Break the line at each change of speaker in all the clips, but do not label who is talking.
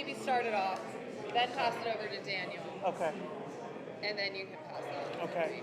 maybe start it off, then pass it over to Daniel.
Okay.
And then you can pass it on.
Okay.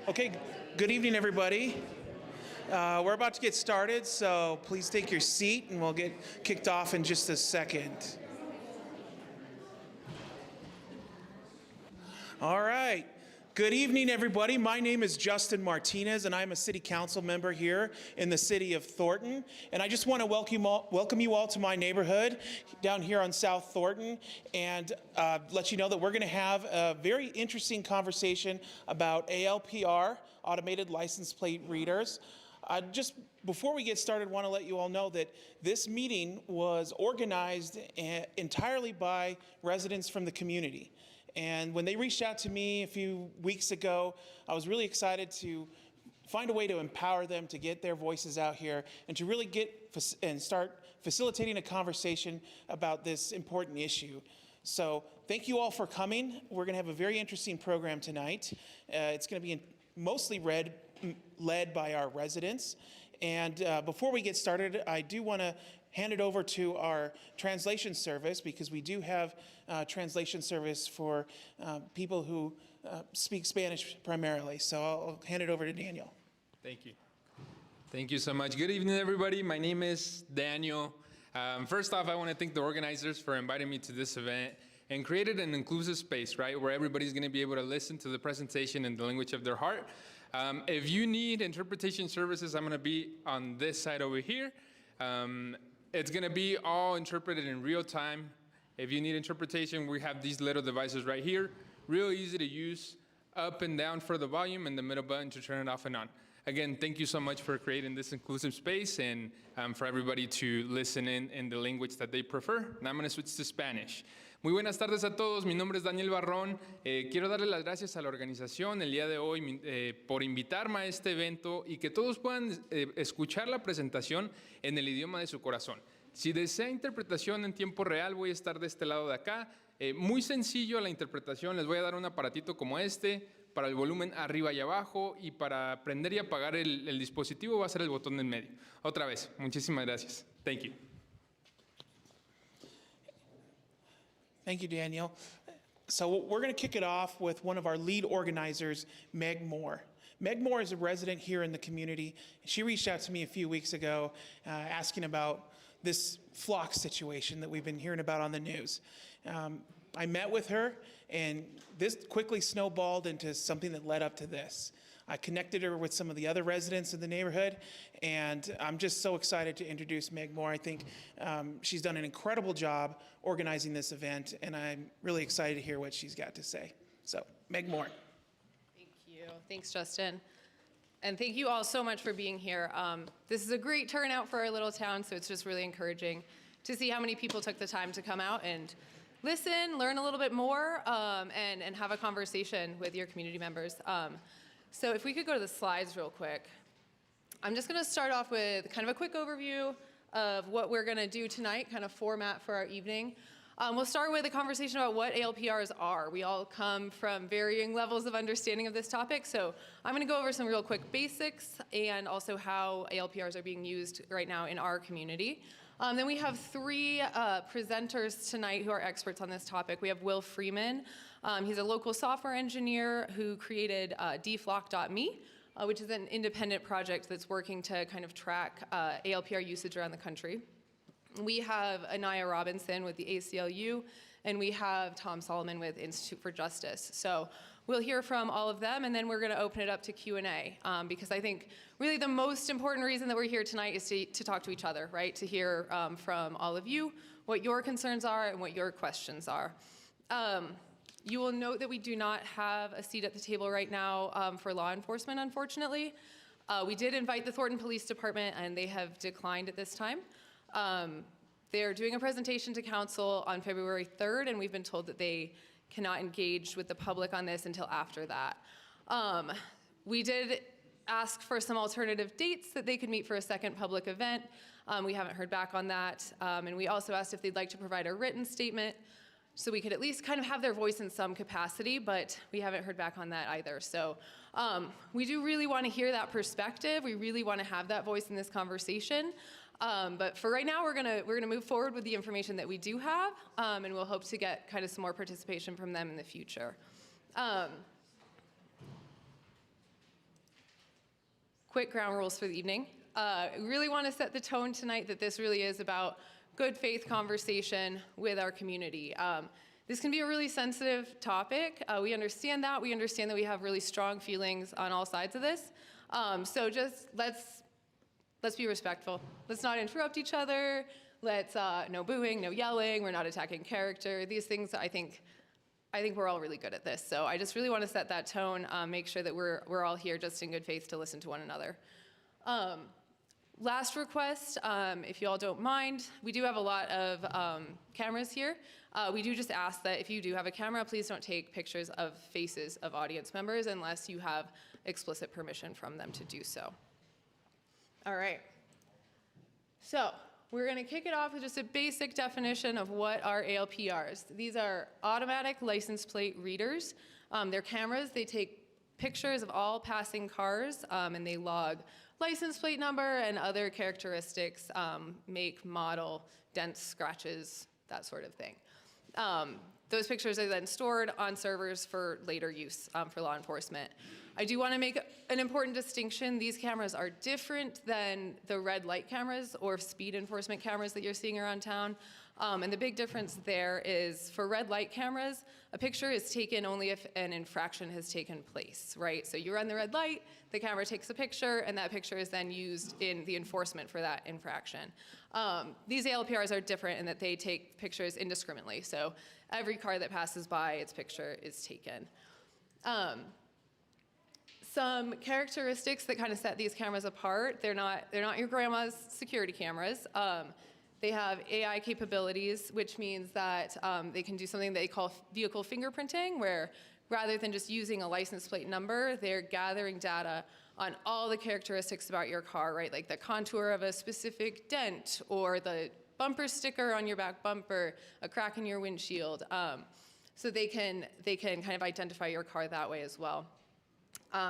Okay, good evening, everybody. We're about to get started, so please take your seat and we'll get kicked off in just a second. All right. Good evening, everybody. My name is Justin Martinez, and I'm a city council member here in the city of Thornton. And I just want to welcome you all to my neighborhood down here on South Thornton, and let you know that we're going to have a very interesting conversation about ALPR, automated license plate readers. Just before we get started, I want to let you all know that this meeting was organized entirely by residents from the community. And when they reached out to me a few weeks ago, I was really excited to find a way to empower them to get their voices out here and to really get and start facilitating a conversation about this important issue. So thank you all for coming. We're going to have a very interesting program tonight. It's going to be mostly led by our residents. And before we get started, I do want to hand it over to our translation service, because we do have translation service for people who speak Spanish primarily. So I'll hand it over to Daniel.
Thank you. Thank you so much. Good evening, everybody. My name is Daniel. First off, I want to thank the organizers for inviting me to this event and created an inclusive space, right, where everybody's going to be able to listen to the presentation in the language of their heart. If you need interpretation services, I'm going to be on this side over here. It's going to be all interpreted in real time. If you need interpretation, we have these little devices right here. Real easy to use, up and down for the volume, and the middle button to turn it off and on. Again, thank you so much for creating this inclusive space and for everybody to listen in the language that they prefer. Now I'm going to switch to Spanish. Muy buenas tardes a todos. Mi nombre es Daniel Barrón. Quiero darle las gracias a la organización el día de hoy por invitarme a este evento y que todos puedan escuchar la presentación en el idioma de su corazón. Si desea interpretación en tiempo real, voy a estar de este lado de acá. Muy sencillo la interpretación. Les voy a dar un aparatito como este para el volumen arriba y abajo, y para prender y apagar el dispositivo va a ser el botón en medio. Otra vez, muchísimas gracias. Thank you.
Thank you, Daniel. So we're going to kick it off with one of our lead organizers, Meg Moore. Meg Moore is a resident here in the community. She reached out to me a few weeks ago asking about this flock situation that we've been hearing about on the news. I met with her, and this quickly snowballed into something that led up to this. I connected her with some of the other residents in the neighborhood, and I'm just so excited to introduce Meg Moore. I think she's done an incredible job organizing this event, and I'm really excited to hear what she's got to say. So, Meg Moore.
Thank you. Thanks, Justin. And thank you all so much for being here. This is a great turnout for our little town, so it's just really encouraging to see how many people took the time to come out and listen, learn a little bit more, and have a conversation with your community members. So if we could go to the slides real quick. I'm just going to start off with kind of a quick overview of what we're going to do tonight, kind of format for our evening. We'll start with a conversation about what ALPRs are. We all come from varying levels of understanding of this topic, so I'm going to go over some real quick basics and also how ALPRs are being used right now in our community. Then we have three presenters tonight who are experts on this topic. We have Will Freeman. He's a local software engineer who created dflock.me, which is an independent project that's working to kind of track ALPR usage around the country. We have Anaya Robinson with the ACLU, and we have Tom Solomon with Institute for Justice. So we'll hear from all of them, and then we're going to open it up to Q&A, because I think really the most important reason that we're here tonight is to talk to each other, right? To hear from all of you what your concerns are and what your questions are. You will note that we do not have a seat at the table right now for law enforcement, unfortunately. We did invite the Thornton Police Department, and they have declined at this time. They're doing a presentation to council on February 3rd, and we've been told that they cannot engage with the public on this until after that. We did ask for some alternative dates that they could meet for a second public event. We haven't heard back on that. And we also asked if they'd like to provide a written statement so we could at least kind of have their voice in some capacity, but we haven't heard back on that either. So we do really want to hear that perspective. We really want to have that voice in this conversation. But for right now, we're gonna move forward with the information that we do have, and we'll hope to get kind of some more participation from them in the future. Quick ground rules for the evening. We really want to set the tone tonight that this really is about good faith conversation with our community. This can be a really sensitive topic. We understand that. We understand that we have really strong feelings on all sides of this. So just let's be respectful. Let's not interrupt each other. Let's no booing, no yelling. We're not attacking character. These things, I think we're all really good at this. So I just really want to set that tone, make sure that we're all here just in good faith to listen to one another. Last request, if you all don't mind, we do have a lot of cameras here. We do just ask that if you do have a camera, please don't take pictures of faces of audience members unless you have explicit permission from them to do so. All right. So we're going to kick it off with just a basic definition of what are ALPRs. These are automatic license plate readers. They're cameras. They take pictures of all passing cars, and they log license plate number and other characteristics, make, model, dents, scratches, that sort of thing. Those pictures are then stored on servers for later use for law enforcement. I do want to make an important distinction. These cameras are different than the red light cameras or speed enforcement cameras that you're seeing around town. And the big difference there is for red light cameras, a picture is taken only if an infraction has taken place, right? So you run the red light, the camera takes a picture, and that picture is then used in the enforcement for that infraction. These ALPRs are different in that they take pictures indiscriminately. So every car that passes by, its picture is taken. Some characteristics that kind of set these cameras apart, they're not your grandma's security cameras. They have AI capabilities, which means that they can do something they call vehicle fingerprinting, where rather than just using a license plate number, they're gathering data on all the characteristics about your car, right? Like the contour of a specific dent or the bumper sticker on your back bumper, a crack in your windshield. So they can kind of identify your car that way as well.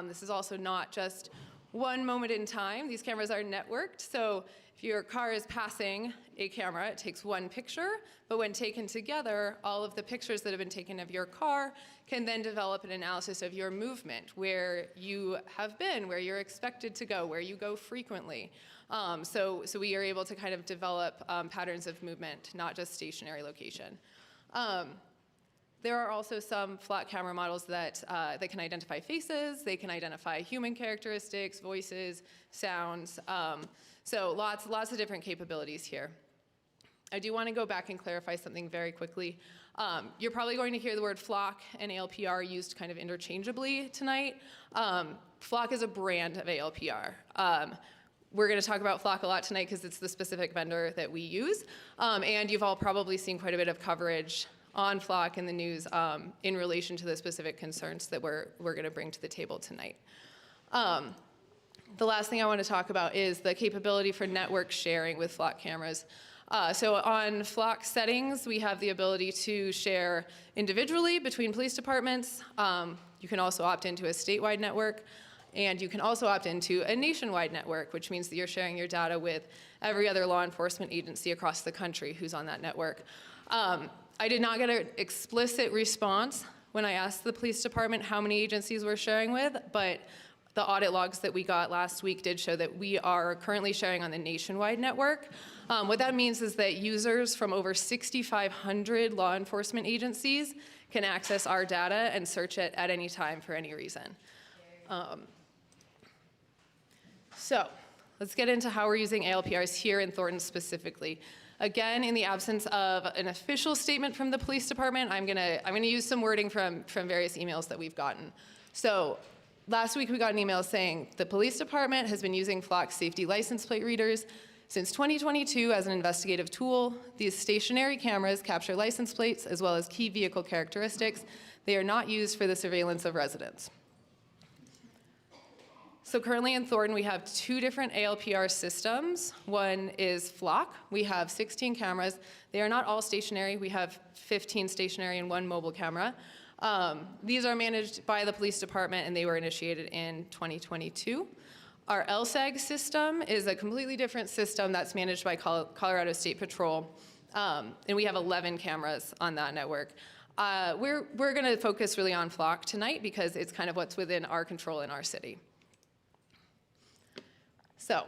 This is also not just one moment in time. These cameras are networked, so if your car is passing a camera, it takes one picture, but when taken together, all of the pictures that have been taken of your car can then develop an analysis of your movement, where you have been, where you're expected to go, where you go frequently. So we are able to kind of develop patterns of movement, not just stationary location. There are also some flat camera models that can identify faces, they can identify human characteristics, voices, sounds. So lots of different capabilities here. I do want to go back and clarify something very quickly. You're probably going to hear the word flock and ALPR used kind of interchangeably tonight. Flock is a brand of ALPR. We're going to talk about Flock a lot tonight because it's the specific vendor that we use. And you've all probably seen quite a bit of coverage on Flock in the news in relation to the specific concerns that we're going to bring to the table tonight. The last thing I want to talk about is the capability for network sharing with Flock cameras. So on Flock settings, we have the ability to share individually between police departments. You can also opt into a statewide network, and you can also opt into a nationwide network, which means that you're sharing your data with every other law enforcement agency across the country who's on that network. I did not get an explicit response when I asked the police department how many agencies we're sharing with, but the audit logs that we got last week did show that we are currently sharing on the nationwide network. What that means is that users from over 6,500 law enforcement agencies can access our data and search it at any time for any reason. So let's get into how we're using ALPRs here in Thornton specifically. Again, in the absence of an official statement from the police department, I'm gonna use some wording from various emails that we've gotten. So last week we got an email saying the police department has been using Flock safety license plate readers Since 2022, as an investigative tool, these stationary cameras capture license plates as well as key vehicle characteristics. They are not used for the surveillance of residents. So currently in Thornton, we have 2 different ALPR systems. One is Flock. We have 16 cameras. They are not all stationary. We have 15 stationary and 1 mobile camera. These are managed by the police department, and they were initiated in 2022. Our LSAG system is a completely different system that's managed by Colorado State Patrol, and we have 11 cameras on that network. We're going to focus really on Flock tonight because it's kind of what's within our control in our city. So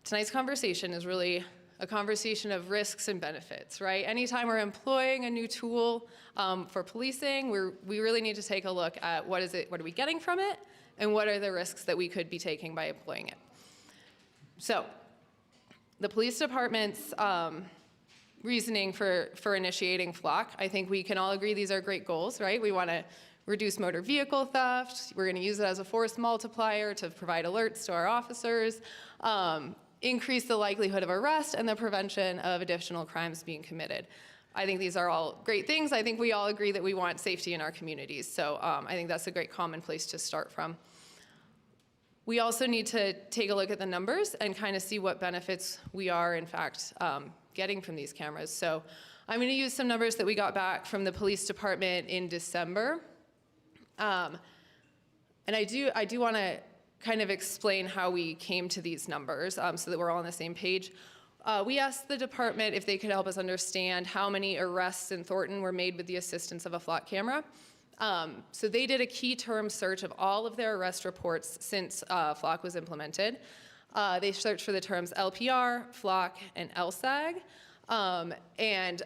tonight's conversation is really a conversation of risks and benefits, right? Anytime we're employing a new tool for policing, we really need to take a look at what are we getting from it, and what are the risks that we could be taking by employing it. So the police department's reasoning for initiating Flock, I think we can all agree these are great goals, right? We want to reduce motor vehicle theft. We're going to use it as a force multiplier to provide alerts to our officers, increase the likelihood of arrest, and the prevention of additional crimes being committed. I think these are all great things. I think we all agree that we want safety in our communities. So I think that's a great common place to start from. We also need to take a look at the numbers and kind of see what benefits we are, in fact, getting from these cameras. So I'm going to use some numbers that we got back from the police department in December. And I do want to kind of explain how we came to these numbers so that we're all on the same page. We asked the department if they could help us understand how many arrests in Thornton were made with the assistance of a Flock camera. So they did a key term search of all of their arrest reports since Flock was implemented. They searched for the terms LPR, Flock, and LSAG, and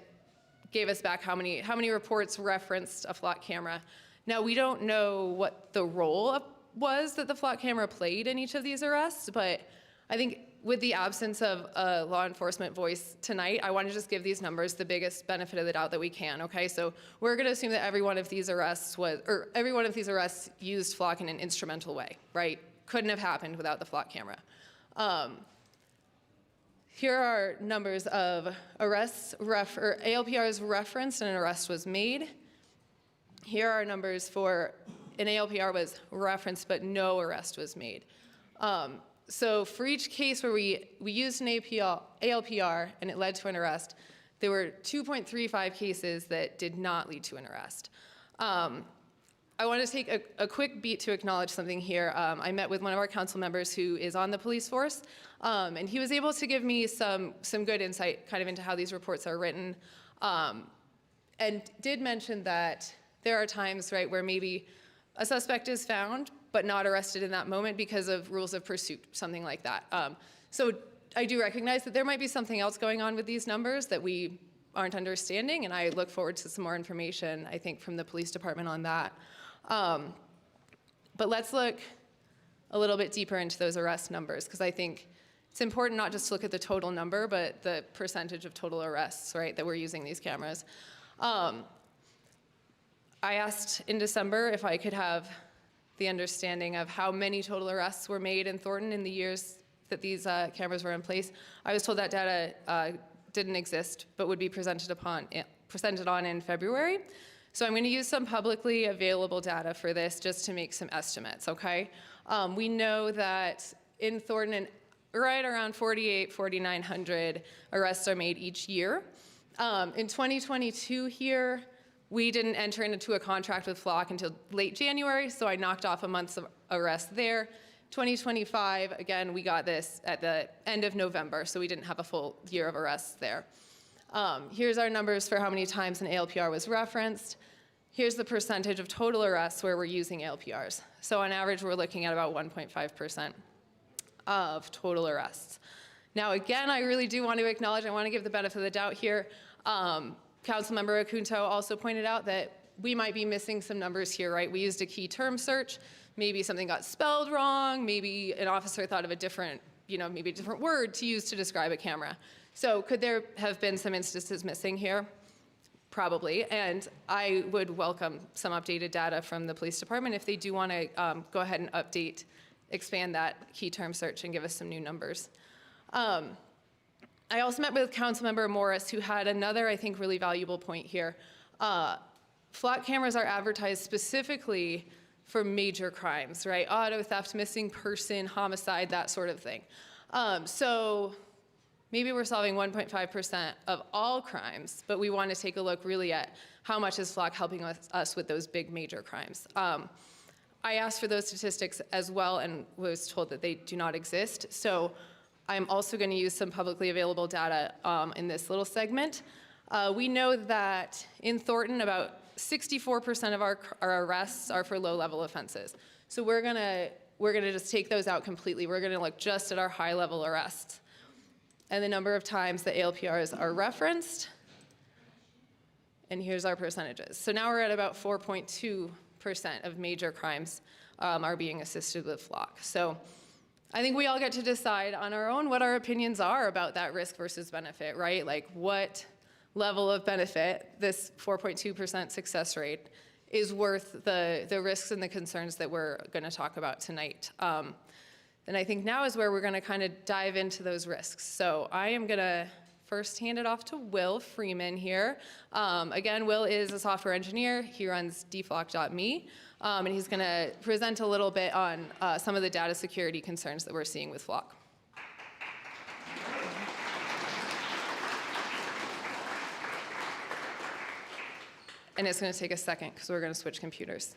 gave us back how many reports referenced a Flock camera. Now, we don't know what the role was that the Flock camera played in each of these arrests, but I think with the absence of a law enforcement voice tonight, I want to just give these numbers the biggest benefit of the doubt that we can, okay? So we're going to assume that every one of these arrests used Flock in an instrumental way, right? Couldn't have happened without the Flock camera. Here are numbers of arrests, ALPRs referenced and an arrest was made. Here are numbers for an ALPR was referenced but no arrest was made. So for each case where we used an ALPR and it led to an arrest, there were 2.35 cases that did not lead to an arrest. I want to take a quick beat to acknowledge something here. I met with one of our council members who is on the police force, and he was able to give me some good insight kind of into how these reports are written, and did mention that there are times, right, where maybe a suspect is found but not arrested in that moment because of rules of pursuit, something like that. So I do recognize that there might be something else going on with these numbers that we aren't understanding, and I look forward to some more information, I think, from the police department on that. But let's look a little bit deeper into those arrest numbers, because I think it's important not just to look at the total number, but the percentage of total arrests, right, that we're using these cameras. I asked in December if I could have the understanding of how many total arrests were made in Thornton in the years that these cameras were in place. I was told that data didn't exist, but would be presented on in February. So I'm going to use some publicly available data for this just to make some estimates, okay? We know that in Thornton, right around 4,900 arrests are made each year. In 2022 here, we didn't enter into a contract with Flock until late January, so I knocked off a month's of arrest there. 2025, again, we got this at the end of November, so we didn't have a full year of arrests there. Here's our numbers for how many times an ALPR was referenced. Here's the percentage of total arrests where we're using ALPRs. So on average, we're looking at about 1.5% of total arrests. Now, again, I really do want to acknowledge, I want to give the benefit of the doubt here. Councilmember Acunto also pointed out that we might be missing some numbers here, right? We used a key term search. Maybe something got spelled wrong. Maybe an officer thought of a different, maybe a different word to use to describe a camera. So could there have been some instances missing here? Probably, and I would welcome some updated data from the police department if they do want to go ahead and expand that key term search and give us some new numbers. I also met with Councilmember Morris, who had another, I think, really valuable point here. Flock cameras are advertised specifically for major crimes, right? Auto theft, missing person, homicide, that sort of thing. So maybe we're solving 1.5% of all crimes, but we want to take a look really at how much is Flock helping us with those big major crimes. I asked for those statistics as well and was told that they do not exist. So I'm also going to use some publicly available data in this little segment. We know that in Thornton, about 64% of our arrests are for low-level offenses. So we're gonna just take those out completely. We're gonna look just at our high-level arrests and the number of times that ALPRs are referenced. And here's our percentages. So now we're at about 4.2% of major crimes are being assisted with Flock. So I think we all get to decide on our own what our opinions are about that risk versus benefit, right? Like what level of benefit, this 4.2% success rate, is worth the risks and the concerns that we're going to talk about tonight. And I think now is where we're going to kind of dive into those risks. So I am going to first hand it off to Will Freeman here. Again, Will is a software engineer. He runs dflock.me, and he's going to present a little bit on some of the data security concerns that we're seeing with Flock. And it's going to take a second because we're going to switch computers.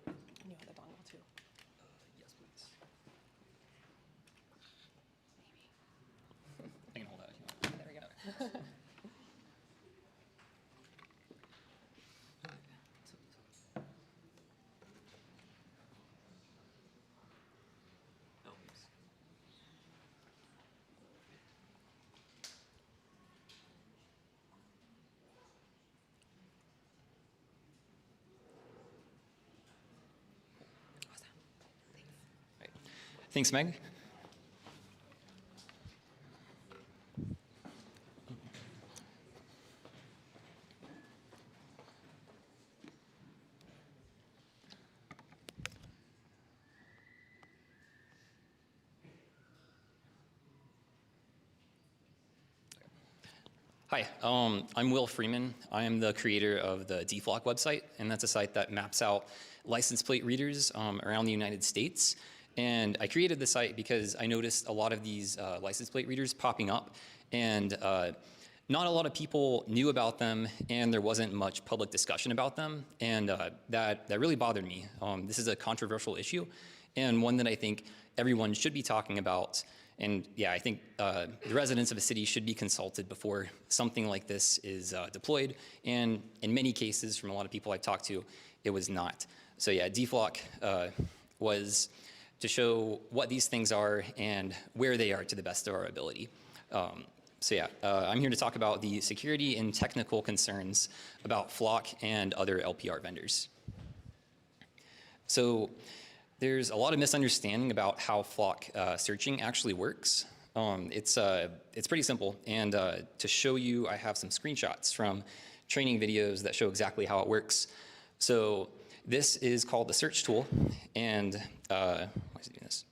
And you have the dongle too.
Yes, please. I can hold that if you want.
There we go.
Thanks, Meg. Hi, I'm Will Freeman. I am the creator of the DFlock website, and that's a site that maps out license plate readers around the United States. And I created the site because I noticed a lot of these license plate readers popping up, and not a lot of people knew about them, and there wasn't much public discussion about them, and that really bothered me. This is a controversial issue, and one that I think everyone should be talking about. And yeah, I think the residents of a city should be consulted before something like this is deployed, and in many cases, from a lot of people I've talked to, it was not. So yeah, DFlock was to show what these things are and where they are to the best of our ability. So yeah, I'm here to talk about the security and technical concerns about Flock and other LPR vendors. So there's a lot of misunderstanding about how Flock searching actually works. It's pretty simple, and to show you, I have some screenshots from training videos that show exactly how it works. So this is called the search tool, and why is it doing this?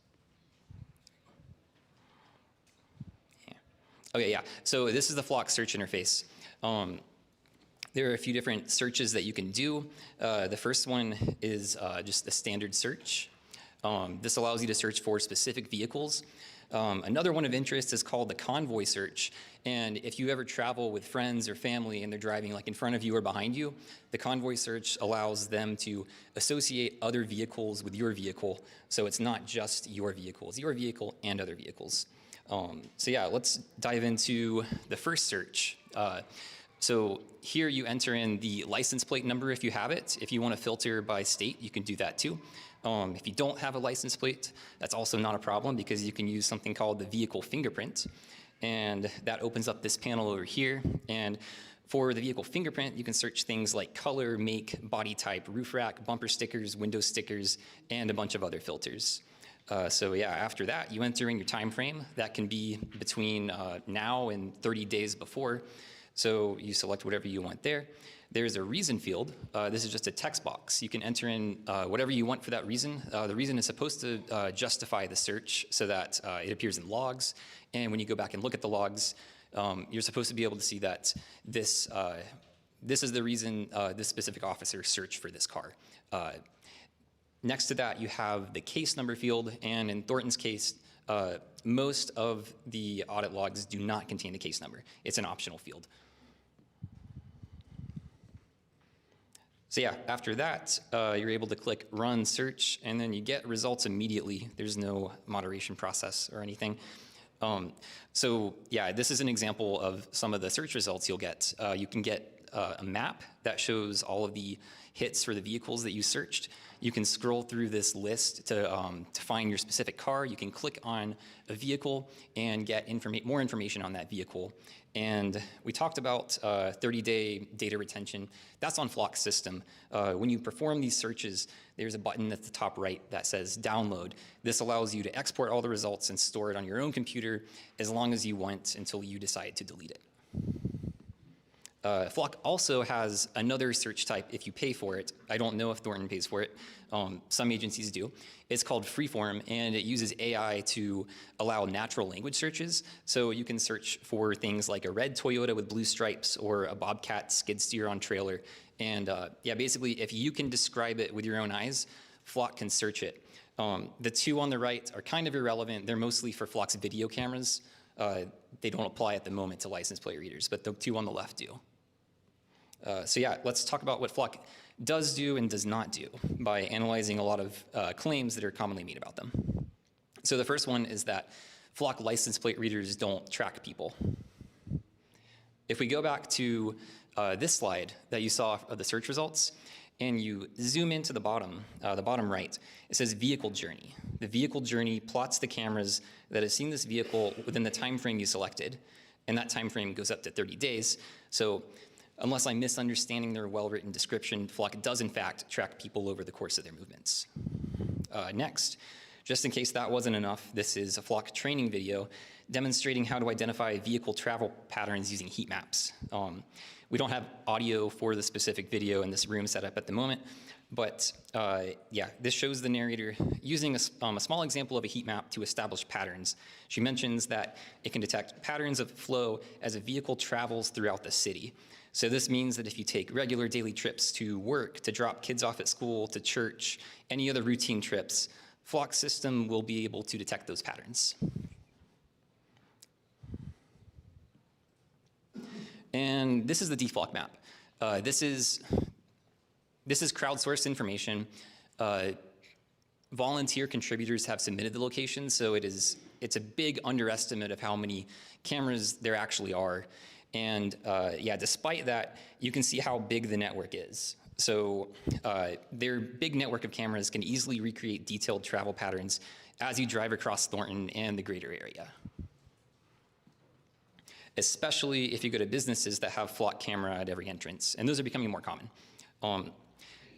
Yeah. Okay, yeah. So this is the Flock search interface. There are a few different searches that you can do. The first one is just a standard search. This allows you to search for specific vehicles. Another one of interest is called the convoy search. And if you ever travel with friends or family and they're driving like in front of you or behind you, the convoy search allows them to associate other vehicles with your vehicle. So it's not just your vehicle, it's your vehicle and other vehicles. So yeah, let's dive into the first search. So here you enter in the license plate number if you have it. If you want to filter by state, you can do that too. If you don't have a license plate, that's also not a problem because you can use something called the vehicle fingerprint. And that opens up this panel over here. And for the vehicle fingerprint, you can search things like color, make, body type, roof rack, bumper stickers, window stickers, and a bunch of other filters. So yeah, after that, you enter in your time frame. That can be between now and 30 days before. So you select whatever you want there. There's a reason field. This is just a text box. You can enter in whatever you want for that reason. The reason is supposed to justify the search so that it appears in logs. And when you go back and look at the logs, you're supposed to be able to see that this is the reason this specific officer searched for this car. Next to that, you have the case number field. And in Thornton's case, most of the audit logs do not contain the case number. It's an optional field. So yeah, after that, you're able to click Run Search, and then you get results immediately. There's no moderation process or anything. So yeah, this is an example of some of the search results you'll get. You can get a map that shows all of the hits for the vehicles that you searched. You can scroll through this list to find your specific car. You can click on a vehicle and get more information on that vehicle. And we talked about 30-day data retention. That's on Flock's system. When you perform these searches, there's a button at the top right that says download. This allows you to export all the results and store it on your own computer as long as you want until you decide to delete it. Flock also has another search type if you pay for it. I don't know if Thornton pays for it. Some agencies do. It's called Freeform, and it uses AI to allow natural language searches. So you can search for things like a red Toyota with blue stripes or a Bobcat skid steer on trailer. And yeah, basically, if you can describe it with your own eyes, Flock can search it. The two on the right are kind of irrelevant. They're mostly for Flock's video cameras. They don't apply at the moment to license plate readers, but the two on the left do. So yeah, let's talk about what Flock does do and does not do by analyzing a lot of claims that are commonly made about them. So the first one is that Flock license plate readers don't track people. If we go back to this slide that you saw of the search results, and you zoom into the bottom right, it says vehicle journey. The vehicle journey plots the cameras that have seen this vehicle within the time frame you selected, and that time frame goes up to 30 days. So unless I'm misunderstanding their well-written description, Flock does in fact track people over the course of their movements. Next, just in case that wasn't enough, this is a Flock training video demonstrating how to identify vehicle travel patterns using heat maps. We don't have audio for the specific video in this room set up at the moment, but yeah, this shows the narrator using a small example of a heat map to establish patterns. She mentions that it can detect patterns of flow as a vehicle travels throughout the city. So this means that if you take regular daily trips to work, to drop kids off at school, to church, any other routine trips, Flock's system will be able to detect those patterns. And this is the DFlock map. This is crowdsourced information. Volunteer contributors have submitted the location, so it's a big underestimate of how many cameras there actually are. And yeah, despite that, you can see how big the network is. So their big network of cameras can easily recreate detailed travel patterns as you drive across Thornton and the greater area, especially if you go to businesses that have Flock camera at every entrance, and those are becoming more common.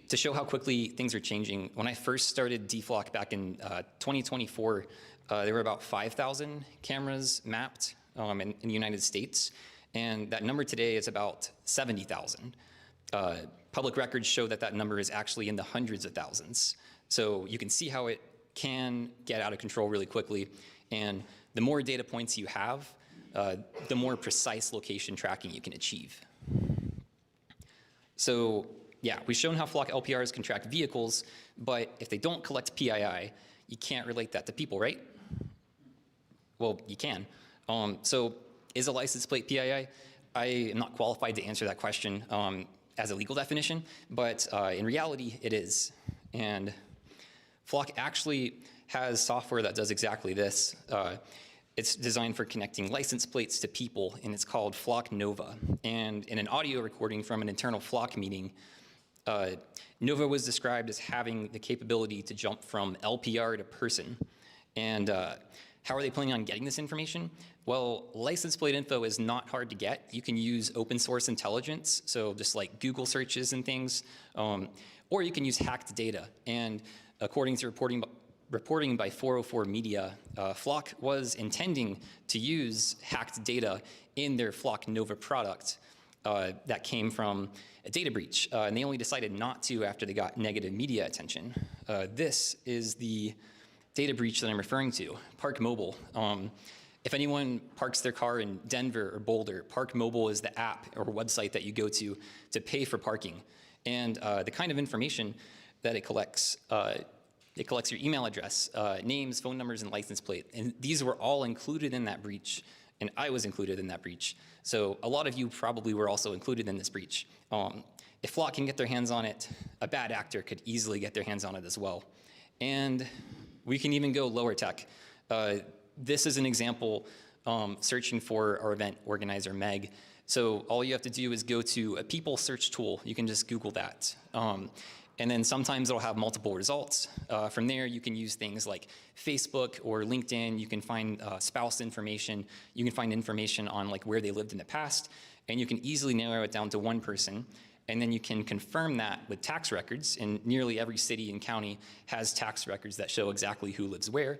To show how quickly things are changing, when I first started DFlock back in 2024, there were about 5,000 cameras mapped in the United States. And that number today is about 70,000. Public records show that that number is actually in the hundreds of thousands. So you can see how it can get out of control really quickly. And the more data points you have, the more precise location tracking you can achieve. So yeah, we've shown how Flock LPRs can track vehicles, but if they don't collect PII, you can't relate that to people, right? Well, you can. So is a license plate PII? I am not qualified to answer that question as a legal definition, but in reality, it is. And Flock actually has software that does exactly this. It's designed for connecting license plates to people, and it's called Flock Nova. And in an audio recording from an internal Flock meeting, Nova was described as having the capability to jump from LPR to person. And how are they planning on getting this information? Well, license plate info is not hard to get. You can use open source intelligence, so just like Google searches and things, or you can use hacked data. And according to reporting reporting by 404 Media, Flock was intending to use hacked data in their Flock Nova product that came from a data breach, and they only decided not to after they got negative media attention. This is the data breach that I'm referring to, Park Mobile. If anyone parks their car in Denver or Boulder, Park Mobile is the app or website that you go to pay for parking. And the kind of information that it collects your email address, names, phone numbers, and license plate. And these were all included in that breach, and I was included in that breach. So a lot of you probably were also included in this breach. If Flock can get their hands on it, a bad actor could easily get their hands on it as well. And we can even go lower tech. This is an example searching for our event organizer, Meg. So all you have to do is go to a people search tool. You can just Google that. And then sometimes it'll have multiple results. From there, you can use things like Facebook or LinkedIn. You can find spouse information. You can find information on like where they lived in the past. And you can easily narrow it down to one person. And then you can confirm that with tax records. And nearly every city and county has tax records that show exactly who lives where.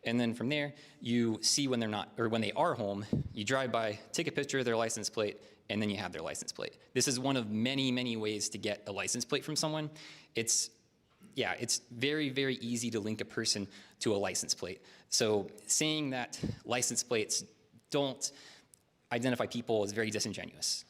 And then from there, you see when they're not, or when they are home, you drive by, take a picture of their license plate, and then you have their license plate. This is one of many, many ways to get a license plate from someone. It's very, very easy to link a person to a license plate. So saying that license plates don't identify people is very disingenuous.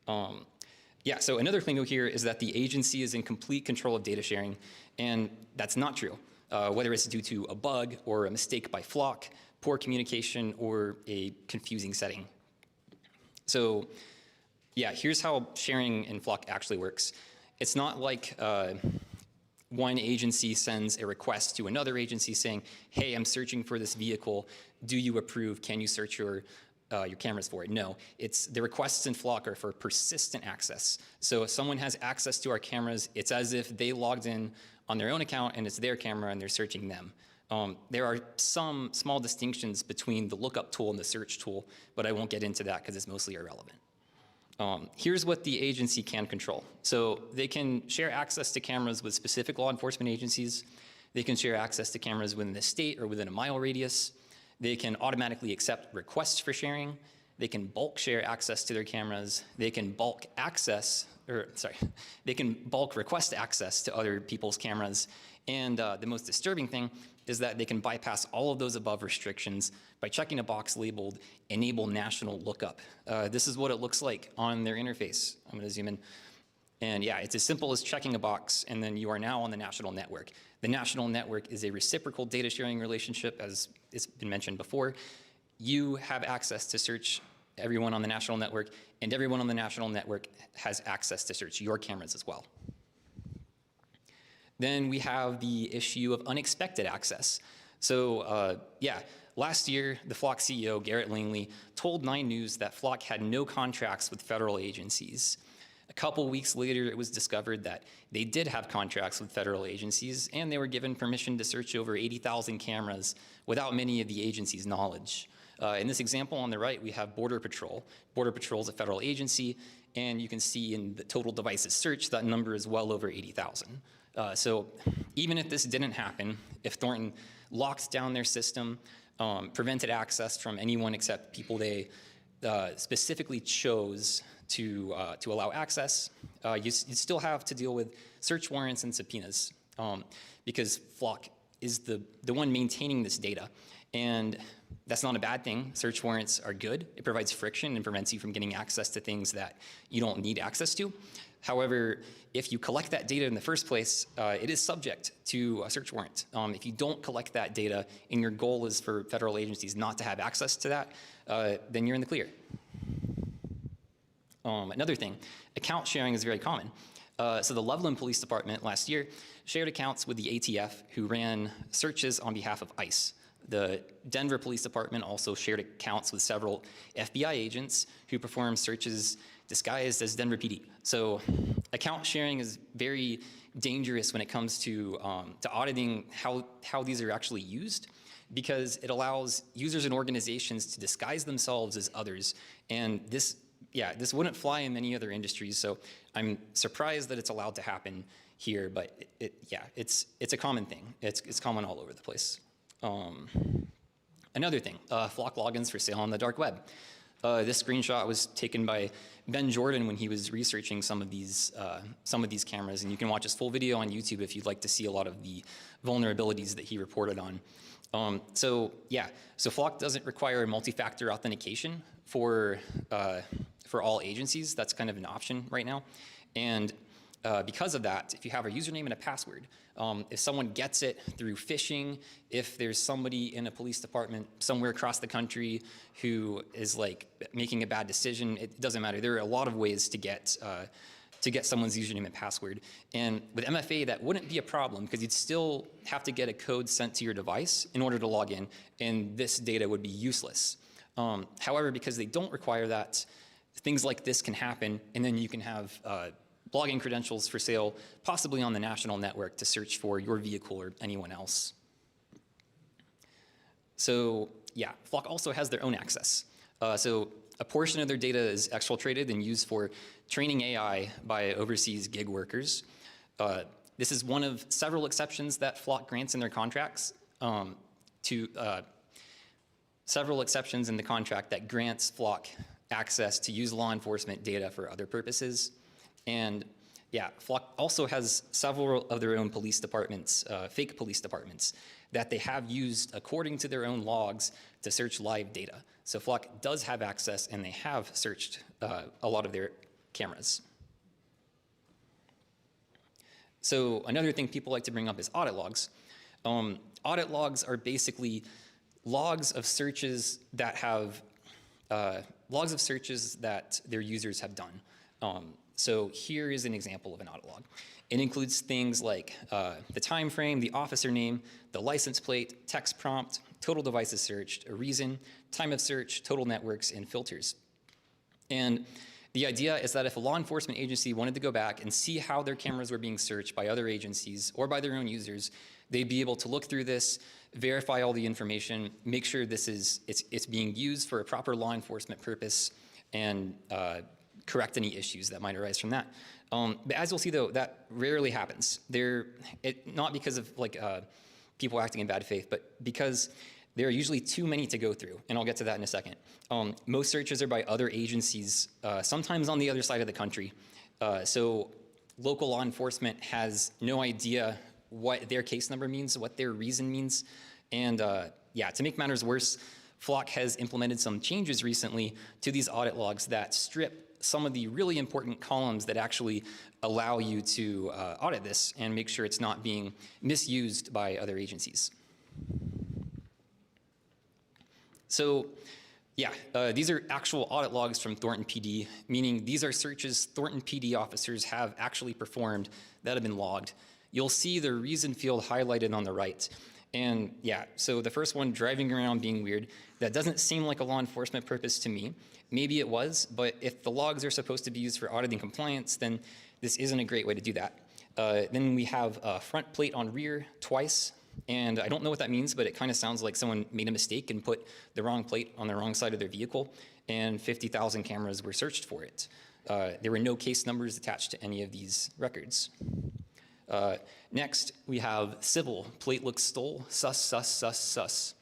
So another thing here is that the agency is in complete control of data sharing, and that's not true. Whether it's due to a bug or a mistake by Flock, poor communication, or a confusing setting. So here's how sharing in Flock actually works. It's not like one agency sends a request to another agency saying, hey, I'm searching for this vehicle. Do you approve? Can you search your cameras for it? No, the requests in Flock are for persistent access. So if someone has access to our cameras, it's as if they logged in on their own account and it's their camera and they're searching them. There are some small distinctions between the lookup tool and the search tool, but I won't get into that because it's mostly irrelevant. Here's what the agency can control. So they can share access to cameras with specific law enforcement agencies. They can share access to cameras within the state or within a mile radius. They can automatically accept requests for sharing. They can bulk share access to their cameras. They can bulk request access to other people's cameras. And the most disturbing thing is that they can bypass all of those above restrictions by checking a box labeled Enable National Lookup. This is what it looks like on their interface. I'm going to zoom in. And it's as simple as checking a box, and then you are now on the national network. The national network is a reciprocal data sharing relationship, as it's been mentioned before. You have access to search everyone on the national network, and everyone on the national network has access to search your cameras as well. Then we have the issue of unexpected access. So last year, the Flock CEO, Garrett Langley, told 9 News that Flock had no contracts with federal agencies. A couple weeks later, it was discovered that they did have contracts with federal agencies, and they were given permission to search over 80,000 cameras without many of the agency's knowledge. In this example on the right, we have Border Patrol. Border Patrol is a federal agency, and you can see in the total devices searched, that number is well over 80,000. So even if this didn't happen, if Thornton locked down their system, prevented access from anyone except people they specifically chose to allow access, you still have to deal with search warrants and subpoenas because Flock is the one maintaining this data. And that's not a bad thing. Search warrants are good. It provides friction and prevents you from getting access to things that you don't need access to. However, if you collect that data in the first place, it is subject to a search warrant. If you don't collect that data and your goal is for federal agencies not to have access to that, then you're in the clear. Another thing, account sharing is very common. So the Loveland Police Department last year shared accounts with the ATF, who ran searches on behalf of ICE. The Denver Police Department also shared accounts with several FBI agents who performed searches disguised as Denver PD. So account sharing is very dangerous when it comes to auditing how these are actually used, because it allows users and organizations to disguise themselves as others. And this wouldn't fly in many other industries, so I'm surprised that it's allowed to happen here, but yeah, it's a common thing. It's common all over the place. Another thing, Flock logins for sale on the dark web. This screenshot was taken by Ben Jordan when he was researching some of these cameras, and you can watch his full video on YouTube if you'd like to see a lot of the vulnerabilities that he reported on. So Flock doesn't require multi-factor authentication for all agencies. That's kind of an option right now, and because of that, if you have a username and a password, if someone gets it through phishing, if there's somebody in a police department somewhere across the country who is like making a bad decision, it doesn't matter. There are a lot of ways to get someone's username and password. And with MFA, that wouldn't be a problem because you'd still have to get a code sent to your device in order to log in, and this data would be useless. However, because they don't require that, things like this can happen, and then you can have login credentials for sale, possibly on the national network to search for your vehicle or anyone else. So yeah, Flock also has their own access. So a portion of their data is exfiltrated and used for training AI by overseas gig workers. This is one of several exceptions that Flock grants in their contracts several exceptions in the contract that grants Flock access to use law enforcement data for other purposes. And yeah, Flock also has several of their own police departments, fake police departments, that they have used according to their own logs to search live data. So Flock does have access, and they have searched a lot of their cameras. So another thing people like to bring up is audit logs. Audit logs are basically logs of searches that have logs of searches that their users have done. So here is an example of an audit log. It includes things like the time frame, the officer name, the license plate, text prompt, total devices searched, a reason, time of search, total networks, and filters. And the idea is that if a law enforcement agency wanted to go back and see how their cameras were being searched by other agencies or by their own users, they'd be able to look through this, verify all the information, make sure it's being used for a proper law enforcement purpose, and correct any issues that might arise from that. But as you'll see, though, that rarely happens. Not because of like people acting in bad faith, but because there are usually too many to go through, and I'll get to that in a second. Most searches are by other agencies, sometimes on the other side of the country. So local law enforcement has no idea what their case number means, what their reason means. And yeah, to make matters worse, Flock has implemented some changes recently to these audit logs that strip some of the really important columns that actually allow you to audit this and make sure it's not being misused by other agencies. So yeah, these are actual audit logs from Thornton PD, meaning these are searches Thornton PD officers have actually performed that have been logged. You'll see the reason field highlighted on the right. And yeah, so the first one, driving around being weird, that doesn't seem like a law enforcement purpose to me. Maybe it was, but if the logs are supposed to be used for auditing compliance, then this isn't a great way to do that. Then we have a front plate on rear twice, and I don't know what that means, but it kind of sounds like someone made a mistake and put the wrong plate on the wrong side of their vehicle, and 50,000 cameras were searched for it. There were no case numbers attached to any of these records. Next, we have civil, plate looks stole, sus, sus, sus, sus.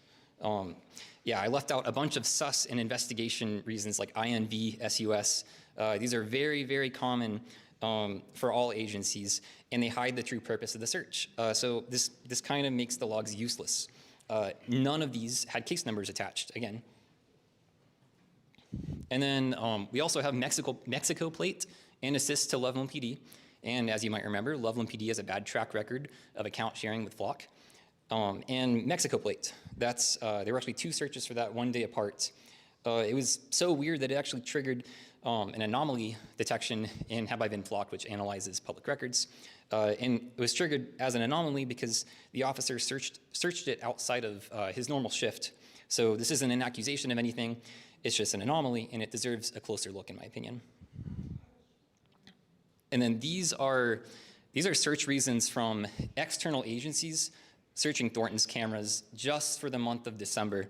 Yeah, I left out a bunch of sus and investigation reasons like INV, SUS. These are very, very common for all agencies, and they hide the true purpose of the search. So this kind of makes the logs useless. None of these had case numbers attached, again. And then we also have Mexico plate and assist to Loveland PD. And as you might remember, Loveland PD has a bad track record of account sharing with Flock. And Mexico plate, there were actually 2 searches for that, 1 day apart. It was so weird that it actually triggered an anomaly detection in Have I Been Flocked, which analyzes public records. And it was triggered as an anomaly because the officer searched it outside of his normal shift. So this isn't an accusation of anything, it's just an anomaly, and it deserves a closer look in my opinion. And then these are search reasons from external agencies searching Thornton's cameras just for the month of December.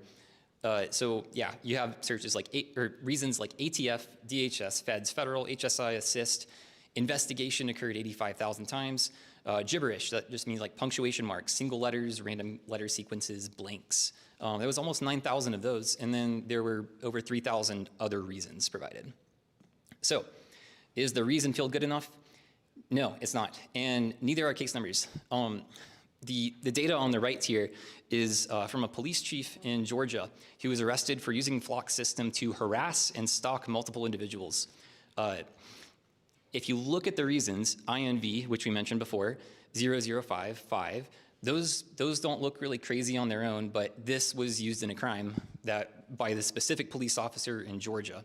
So yeah, you have searches like reasons like ATF, DHS, Feds, Federal, HSI, Assist. Investigation occurred 85,000 times. Gibberish, that just means like punctuation marks, single letters, random letter sequences, blanks. There was almost 9,000 of those, and then there were over 3,000 other reasons provided. So, is the reason field good enough? No, it's not, and neither are case numbers. The data on the right here is from a police chief in Georgia who was arrested for using Flock's system to harass and stalk multiple individuals. If you look at the reasons, INV, which we mentioned before, 0055, those don't look really crazy on their own, but this was used in a crime that by the specific police officer in Georgia.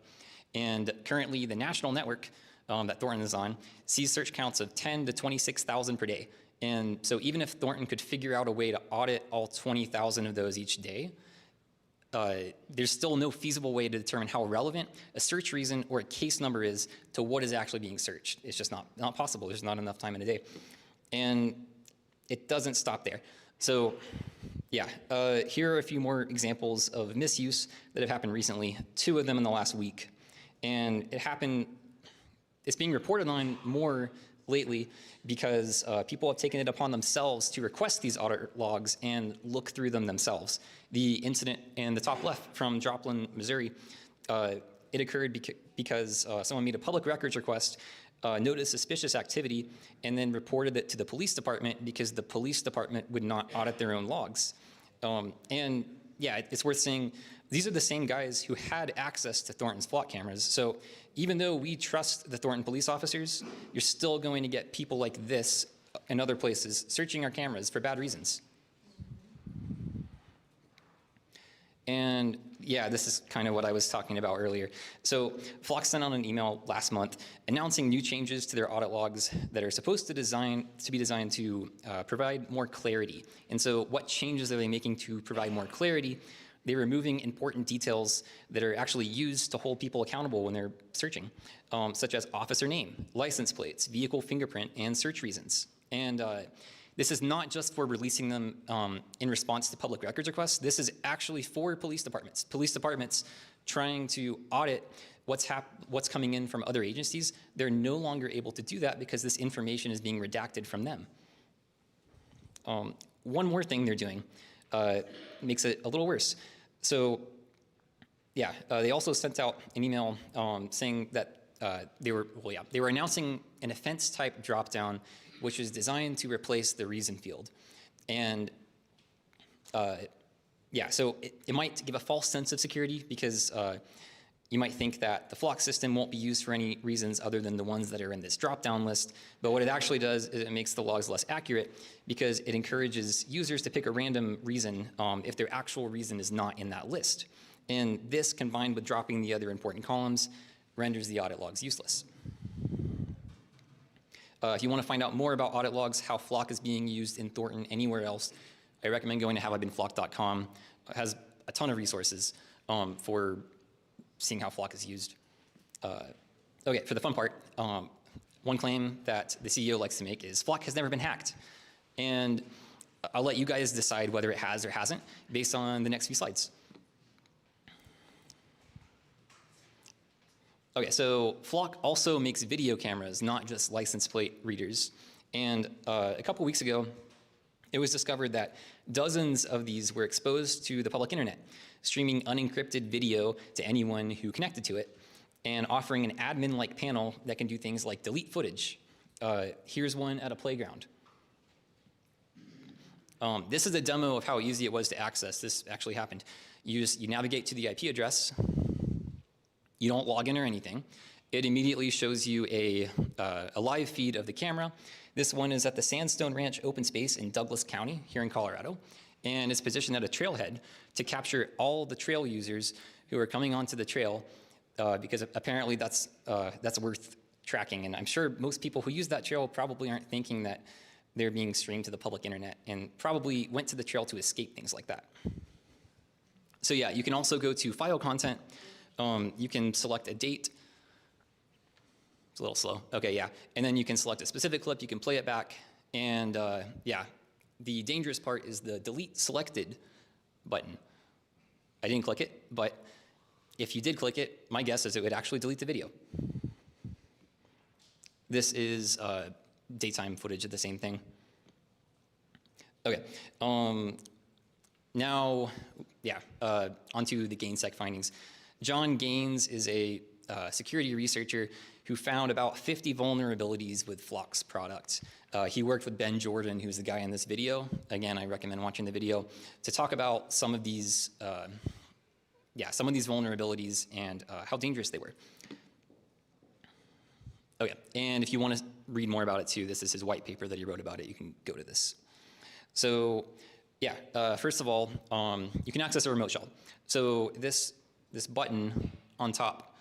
And currently the national network that Thornton is on sees search counts of 10 to 26,000 per day. And so even if Thornton could figure out a way to audit all 20,000 of those each day, there's still no feasible way to determine how relevant a search reason or a case number is to what is actually being searched. It's just not possible. There's not enough time in a day. And it doesn't stop there. So yeah, here are a few more examples of misuse that have happened recently, 2 of them in the last week. And it's being reported on more lately because people have taken it upon themselves to request these audit logs and look through them themselves. The incident in the top left from Joplin, Missouri, it occurred because someone made a public records request, noticed suspicious activity, and then reported it to the police department because the police department would not audit their own logs. And yeah, it's worth saying, these are the same guys who had access to Thornton's flock cameras. So even though we trust the Thornton police officers, you're still going to get people like this and other places searching our cameras for bad reasons. And yeah, this is kind of what I was talking about earlier. So Flock sent out an email last month announcing new changes to their audit logs that are supposed to be designed to provide more clarity. And so what changes are they making to provide more clarity? They're removing important details that are actually used to hold people accountable when they're searching, such as officer name, license plates, vehicle fingerprint, and search reasons. And this is not just for releasing them in response to public records requests. This is actually for police departments. Police departments trying to audit what's coming in from other agencies. They're no longer able to do that because this information is being redacted from them. One more thing they're doing makes it a little worse. So yeah, they also sent out an email saying that they were announcing an offense type dropdown which is designed to replace the reason field. And yeah, so it might give a false sense of security because you might think that the Flock system won't be used for any reasons other than the ones that are in this drop-down list. But what it actually does is it makes the logs less accurate because it encourages users to pick a random reason if their actual reason is not in that list. And this, combined with dropping the other important columns, renders the audit logs useless. If you want to find out more about audit logs, how Flock is being used in Thornton anywhere else, I recommend going to haveibeenflock.com. It has a ton of resources for seeing how Flock is used. Okay, for the fun part, one claim that the CEO likes to make is Flock has never been hacked. And I'll let you guys decide whether it has or hasn't based on the next few slides. Okay, so Flock also makes video cameras, not just license plate readers. And a couple weeks ago, it was discovered that dozens of these were exposed to the public internet, streaming unencrypted video to anyone who connected to it, and offering an admin-like panel that can do things like delete footage. Here's one at a playground. This is a demo of how easy it was to access. This actually happened. You navigate to the IP address. You don't log in or anything. It immediately shows you a live feed of the camera. This one is at the Sandstone Ranch open space in Douglas County here in Colorado. And it's positioned at a trailhead to capture all the trail users who are coming onto the trail because apparently that's worth tracking. And I'm sure most people who use that trail probably aren't thinking that they're being streamed to the public internet and probably went to the trail to escape things like that. So yeah, you can also go to file content. You can select a date. It's a little slow. Okay, yeah. And then you can select a specific clip. You can play it back. And yeah, the dangerous part is the delete selected button. I didn't click it, but if you did click it, my guess is it would actually delete the video. This is daytime footage of the same thing. Okay. Now, yeah, onto the GAINSEC findings. John Gaines is a security researcher who found about 50 vulnerabilities with Flock's product. He worked with Ben Jordan, who's the guy in this video. Again, I recommend watching the video to talk about some of these, some of these vulnerabilities and how dangerous they were. Okay, and if you want to read more about it too, this is his white paper that he wrote about it. You can go to this. So, yeah, first of all, you can access a remote shell. So this button on top,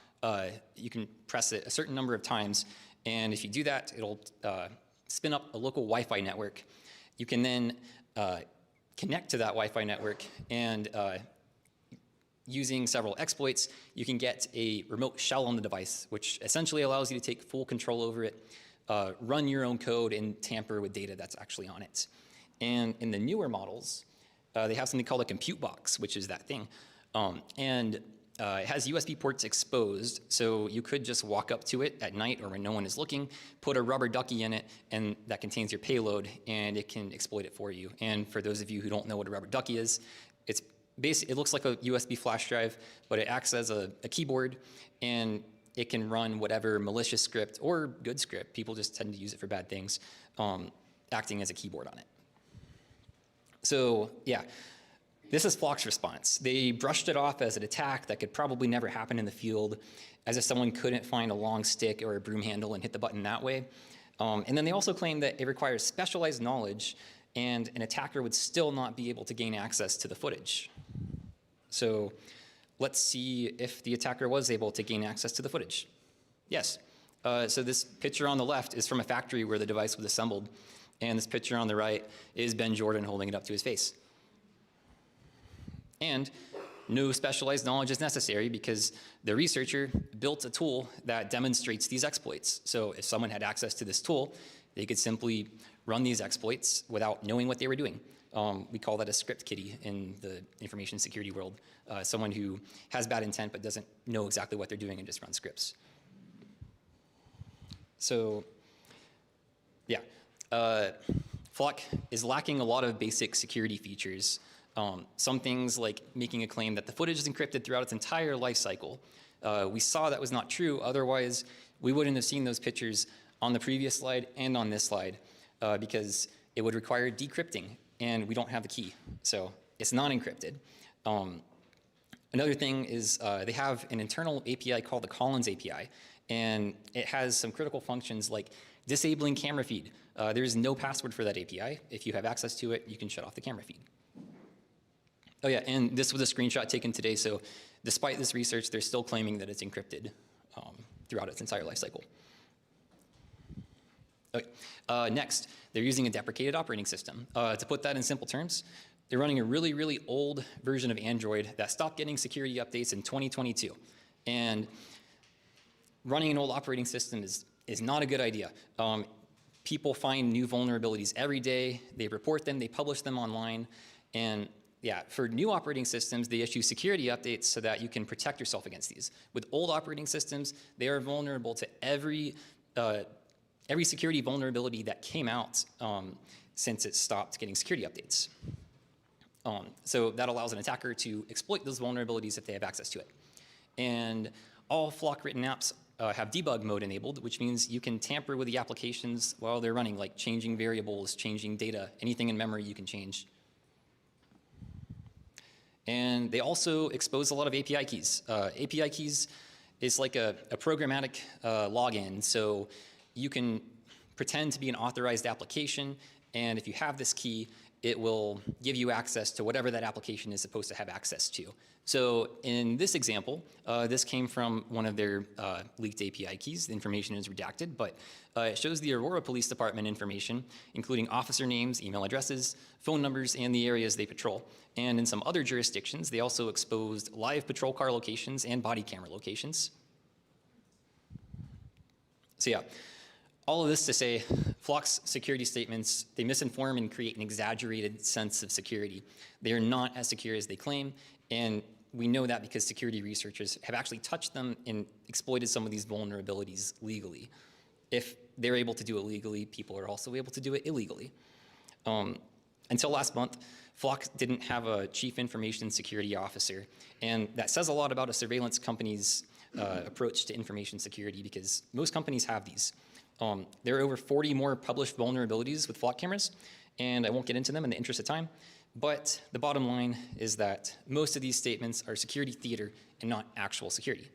you can press it a certain number of times, and if you do that, it'll spin up a local Wi-Fi network. You can then connect to that Wi-Fi network, and using several exploits, you can get a remote shell on the device, which essentially allows you to take full control over it, run your own code, and tamper with data that's actually on it. And in the newer models, they have something called a compute box, which is that thing. It has USB ports exposed, so you could just walk up to it at night or when no one is looking, put a rubber ducky in it, and that contains your payload, and it can exploit it for you. And for those of you who don't know what a rubber ducky is, it looks like a USB flash drive, but it acts as a keyboard, and it can run whatever malicious script or good script. People just tend to use it for bad things, acting as a keyboard on it. So yeah, this is Flock's response. They brushed it off as an attack that could probably never happen in the field, as if someone couldn't find a long stick or a broom handle and hit the button that way. And then they also claim that it requires specialized knowledge, and an attacker would still not be able to gain access to the footage. So let's see if the attacker was able to gain access to the footage. Yes. So this picture on the left is from a factory where the device was assembled. And this picture on the right is Ben Jordan holding it up to his face. And no specialized knowledge is necessary because the researcher built a tool that demonstrates these exploits. So if someone had access to this tool, they could simply run these exploits without knowing what they were doing. We call that a script kiddie in the information security world. Someone who has bad intent but doesn't know exactly what they're doing and just runs scripts. So, yeah. Flock is lacking a lot of basic security features. Some things like making a claim that the footage is encrypted throughout its entire life cycle. We saw that was not true, otherwise we wouldn't have seen those pictures on the previous slide and on this slide because it would require decrypting, and we don't have the key, so it's not encrypted. Another thing is they have an internal API called the Collins API, and it has some critical functions like disabling camera feed. There is no password for that API. If you have access to it, you can shut off the camera feed. Oh yeah, and this was a screenshot taken today, so despite this research, they're still claiming that it's encrypted throughout its entire life cycle. Okay. Next, they're using a deprecated operating system. To put that in simple terms, they're running a really, really old version of Android that stopped getting security updates in 2022. And running an old operating system is not a good idea. People find new vulnerabilities every day. They report them, they publish them online. And yeah, for new operating systems, they issue security updates so that you can protect yourself against these. With old operating systems, they are vulnerable to every security vulnerability that came out since it stopped getting security updates. So that allows an attacker to exploit those vulnerabilities if they have access to it. And all Flock written apps have debug mode enabled, which means you can tamper with the applications while they're running, like changing variables, changing data, anything in memory you can change. And they also expose a lot of API keys. API keys is like a programmatic login, so you can pretend to be an authorized application, and if you have this key, it will give you access to whatever that application is supposed to have access to. So in this example, this came from one of their leaked API keys. The information is redacted, but it shows the Aurora Police Department information, including officer names, email addresses, phone numbers, and the areas they patrol. And in some other jurisdictions, they also exposed live patrol car locations and body camera locations. So yeah, all of this to say, Flock's security statements, they misinform and create an exaggerated sense of security. They are not as secure as they claim, and we know that because security researchers have actually touched them and exploited some of these vulnerabilities legally. If they're able to do it legally, people are also able to do it illegally. Until last month, Flock didn't have a chief information security officer, and that says a lot about a surveillance company's approach to information security, because most companies have these. There are over 40 more published vulnerabilities with Flock cameras, and I won't get into them in the interest of time, but the bottom line is that most of these statements are security theater and not actual security.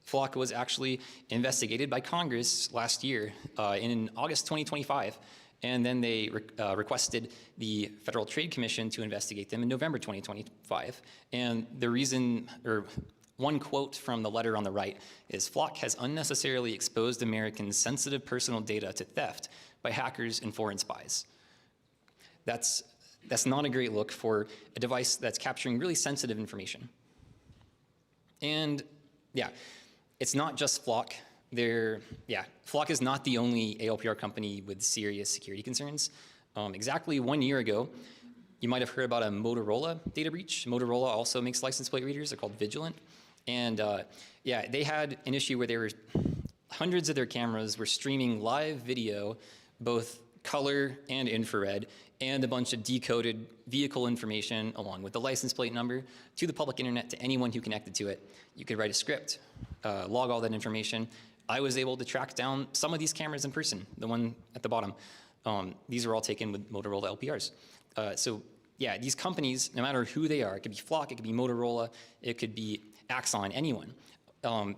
Flock was actually investigated by Congress last year in August 2025, and then they requested the Federal Trade Commission to investigate them in November 2025. And the reason, or one quote from the letter on the right is, "Flock has unnecessarily exposed Americans' sensitive personal data to theft by hackers and foreign spies." That's not a great look for a device that's capturing really sensitive information. And yeah, it's not just Flock. Flock is not the only ALPR company with serious security concerns. Exactly 1 year ago, you might have heard about a Motorola data breach. Motorola also makes license plate readers. They're called Vigilant. And they had an issue where hundreds of their cameras were streaming live video, both color and infrared, and a bunch of decoded vehicle information along with the license plate number to the public internet to anyone who connected to it. You could write a script, log all that information. I was able to track down some of these cameras in person, the one at the bottom. These were all taken with Motorola LPRs. These companies, no matter who they are, it could be Flock, it could be Motorola, it could be Axon, anyone.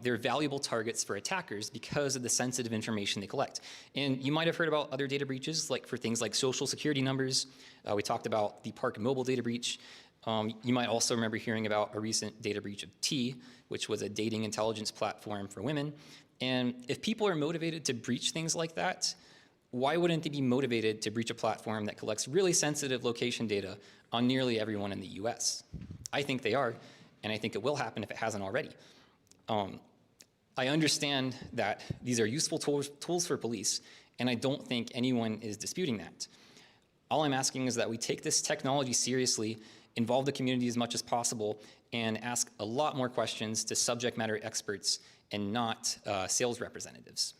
They're valuable targets for attackers because of the sensitive information they collect. And you might have heard about other data breaches, like for things like social security numbers. We talked about the Park Mobile data breach. You might also remember hearing about a recent data breach of T, which was a dating intelligence platform for women. And if people are motivated to breach things like that, why wouldn't they be motivated to breach a platform that collects really sensitive location data on nearly everyone in the US? I think they are, and I think it will happen if it hasn't already. I understand that these are useful tools for police, and I don't think anyone is disputing that. All I'm asking is that we take this technology seriously, involve the community as much as possible, and ask a lot more questions to subject matter experts and not sales representatives.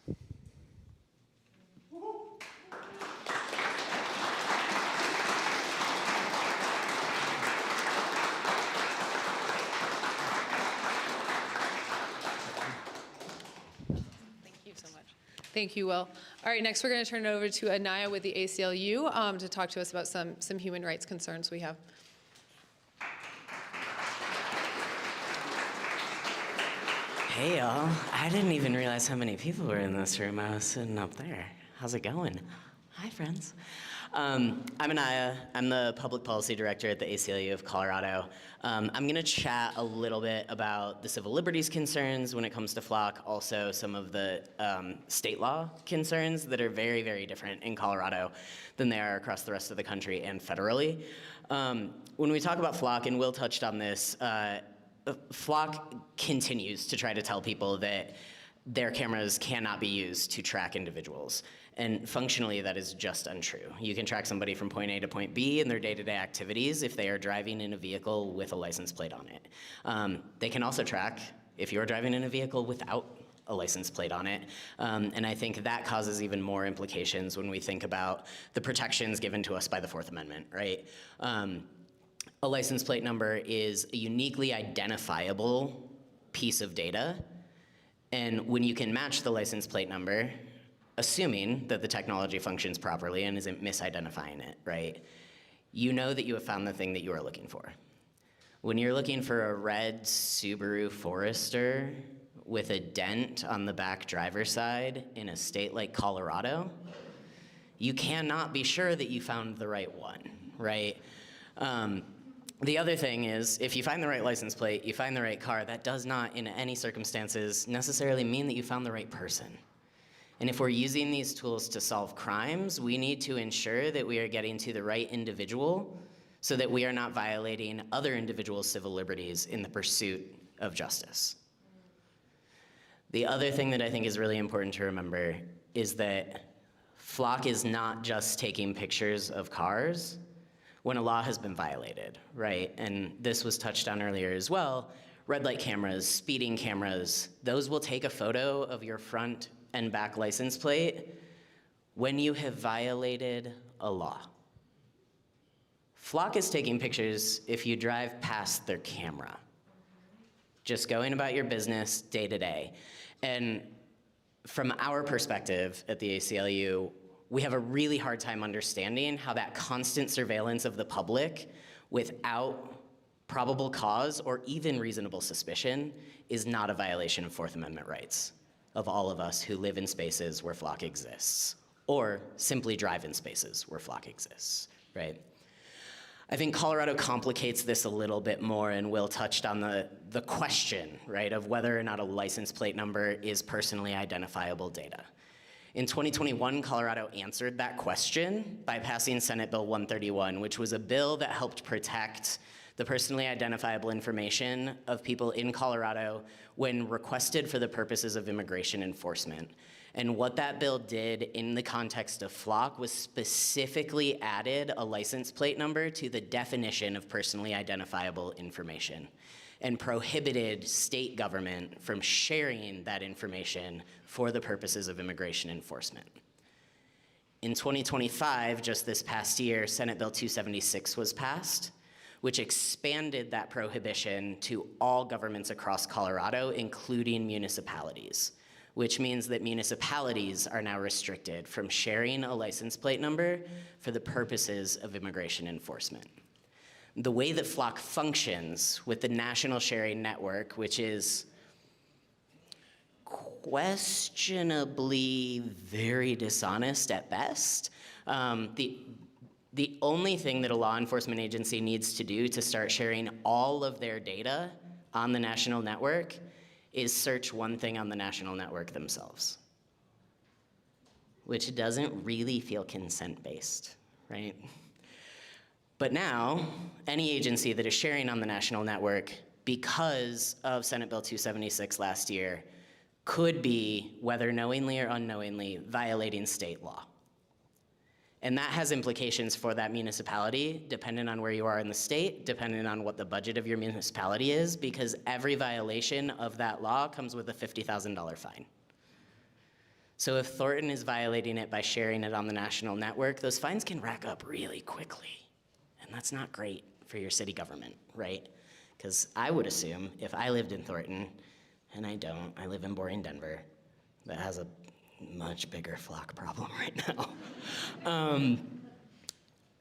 Thank you, Will. All right, next we're going to turn it over to Anaya with the ACLU to talk to us about some human rights concerns we have.
Hey, y'all. I didn't even realize how many people were in this room. I was sitting up there. How's it going? Hi, friends. I'm Anaya. I'm the Public Policy Director at the ACLU of Colorado. I'm going to chat a little bit about the civil liberties concerns when it comes to Flock, also some of the state law concerns that are very, very different in Colorado than they are across the rest of the country and federally. When we talk about Flock, and Will touched on this, Flock continues to try to tell people that their cameras cannot be used to track individuals. And functionally, that is just untrue. You can track somebody from point A to point B in their day-to-day activities if they are driving in a vehicle with a license plate on it. They can also track if you're driving in a vehicle without a license plate on it. And I think that causes even more implications when we think about the protections given to us by the Fourth Amendment, right? A license plate number is a uniquely identifiable piece of data. And when you can match the license plate number, assuming that the technology functions properly and isn't misidentifying it, right? You know that you have found the thing that you are looking for. When you're looking for a red Subaru Forester with a dent on the back driver's side in a state like Colorado, you cannot be sure that you found the right one, right? The other thing is, if you find the right license plate, you find the right car, that does not, in any circumstances, necessarily mean that you found the right person. And if we're using these tools to solve crimes, we need to ensure that we are getting to the right individual so that we are not violating other individuals' civil liberties in the pursuit of justice. The other thing that I think is really important to remember is that Flock is not just taking pictures of cars when a law has been violated, right? And this was touched on earlier as well. Red light cameras, speeding cameras, those will take a photo of your front and back license plate when you have violated a law. Flock is taking pictures if you drive past their camera, just going about your business day to day. And from our perspective at the ACLU, we have a really hard time understanding how that constant surveillance of the public without probable cause or even reasonable suspicion is not a violation of Fourth Amendment rights of all of us who live in spaces where Flock exists, or simply drive in spaces where Flock exists, right? I think Colorado complicates this a little bit more, and Will touched on the question, right, of whether or not a license plate number is personally identifiable data. In 2021, Colorado answered that question by passing Senate Bill 131, which was a bill that helped protect the personally identifiable information of people in Colorado when requested for the purposes of immigration enforcement. And what that bill did in the context of Flock was specifically added a license plate number to the definition of personally identifiable information and prohibited state government from sharing that information for the purposes of immigration enforcement. In 2025, just this past year, Senate Bill 276 was passed, which expanded that prohibition to all governments across Colorado, including municipalities, which means that municipalities are now restricted from sharing a license plate number for the purposes of immigration enforcement. The way that Flock functions with the national sharing network, which is questionably very dishonest at best, the only thing that a law enforcement agency needs to do to start sharing all of their data on the national network is search one thing on the national network themselves, which doesn't really feel consent-based, right? But now, any agency that is sharing on the national network because of Senate Bill 276 last year could be, whether knowingly or unknowingly, violating state law. And that has implications for that municipality, depending on where you are in the state, depending on what the budget of your municipality is, because every violation of that law comes with a $50,000 fine. So if Thornton is violating it by sharing it on the national network, those fines can rack up really quickly. And that's not great for your city government, right? Because I would assume if I lived in Thornton, and I don't, I live in boring Denver, that has a much bigger Flock problem right now.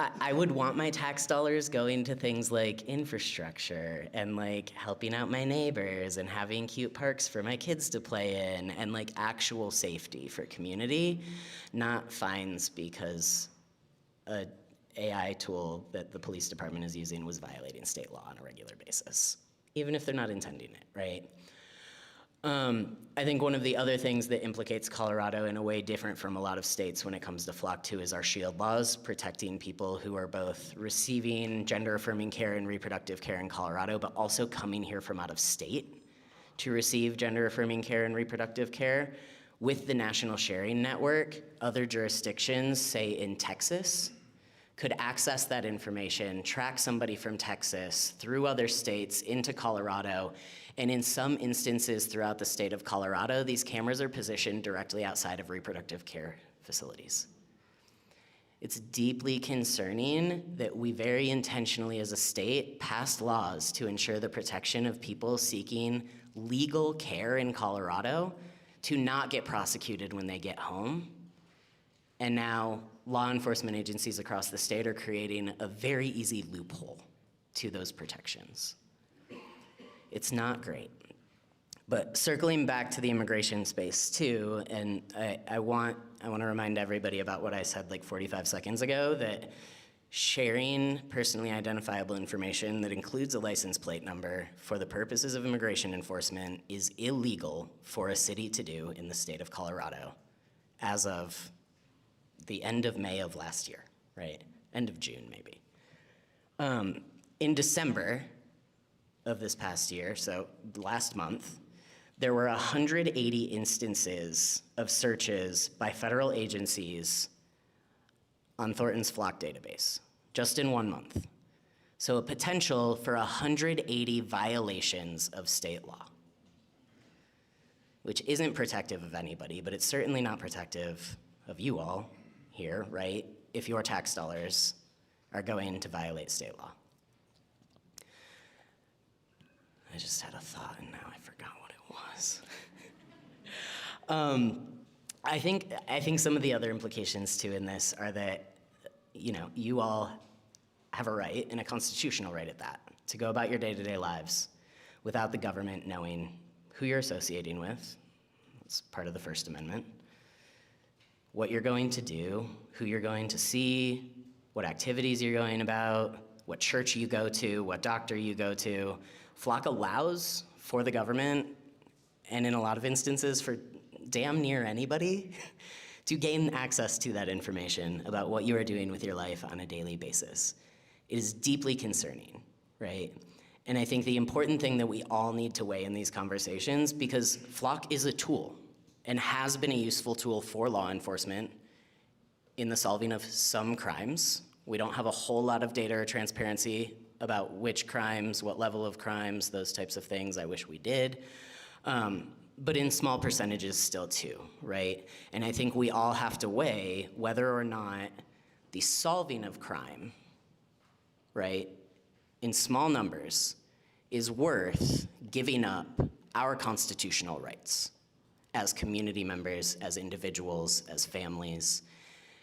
I would want my tax dollars going to things like infrastructure and like helping out my neighbors and having cute parks for my kids to play in and like actual safety for community, not fines because a AI tool that the police department is using was violating state law on a regular basis, even if they're not intending it, right? I think one of the other things that implicates Colorado in a way different from a lot of states when it comes to Flock 2 is our SHIELD laws, protecting people who are both receiving gender-affirming care and reproductive care in Colorado, but also coming here from out of state to receive gender-affirming care and reproductive care. With the National Sharing Network, other jurisdictions, say in Texas, could access that information, track somebody from Texas through other states into Colorado, and in some instances throughout the state of Colorado, these cameras are positioned directly outside of reproductive care facilities. It's deeply concerning that we very intentionally as a state passed laws to ensure the protection of people seeking legal care in Colorado to not get prosecuted when they get home. And now law enforcement agencies across the state are creating a very easy loophole to those protections. It's not great. But circling back to the immigration space too, and I want to remind everybody about what I said like 45 seconds ago, that sharing personally identifiable information that includes a license plate number for the purposes of immigration enforcement is illegal for a city to do in the state of Colorado as of the end of May of last year, right? End of June, maybe. In December of this past year, so last month, there were 180 instances of searches by federal agencies on Thornton's Flock database, just in 1 month. So a potential for 180 violations of state law. which isn't protective of anybody, but it's certainly not protective of you all here, right? If your tax dollars are going to violate state law. I just had a thought and now I forgot what it was. I think some of the other implications too in this are that, you all have a right, and a constitutional right at that, to go about your day-to-day lives without the government knowing who you're associating with. It's part of the First Amendment. What you're going to do, who you're going to see, what activities you're going about, what church you go to, what doctor you go to. FLOC allows for the government, and in a lot of instances for damn near anybody, to gain access to that information about what you are doing with your life on a daily basis. It is deeply concerning, right? And I think the important thing that we all need to weigh in these conversations, because FLOC is a tool and has been a useful tool for law enforcement in the solving of some crimes. We don't have a whole lot of data or transparency about which crimes, what level of crimes, those types of things. I wish we did. But in small percentages still too, right? And I think we all have to weigh whether or not the solving of crime, right, in small numbers, is worth giving up our constitutional rights as community members, as individuals, as families.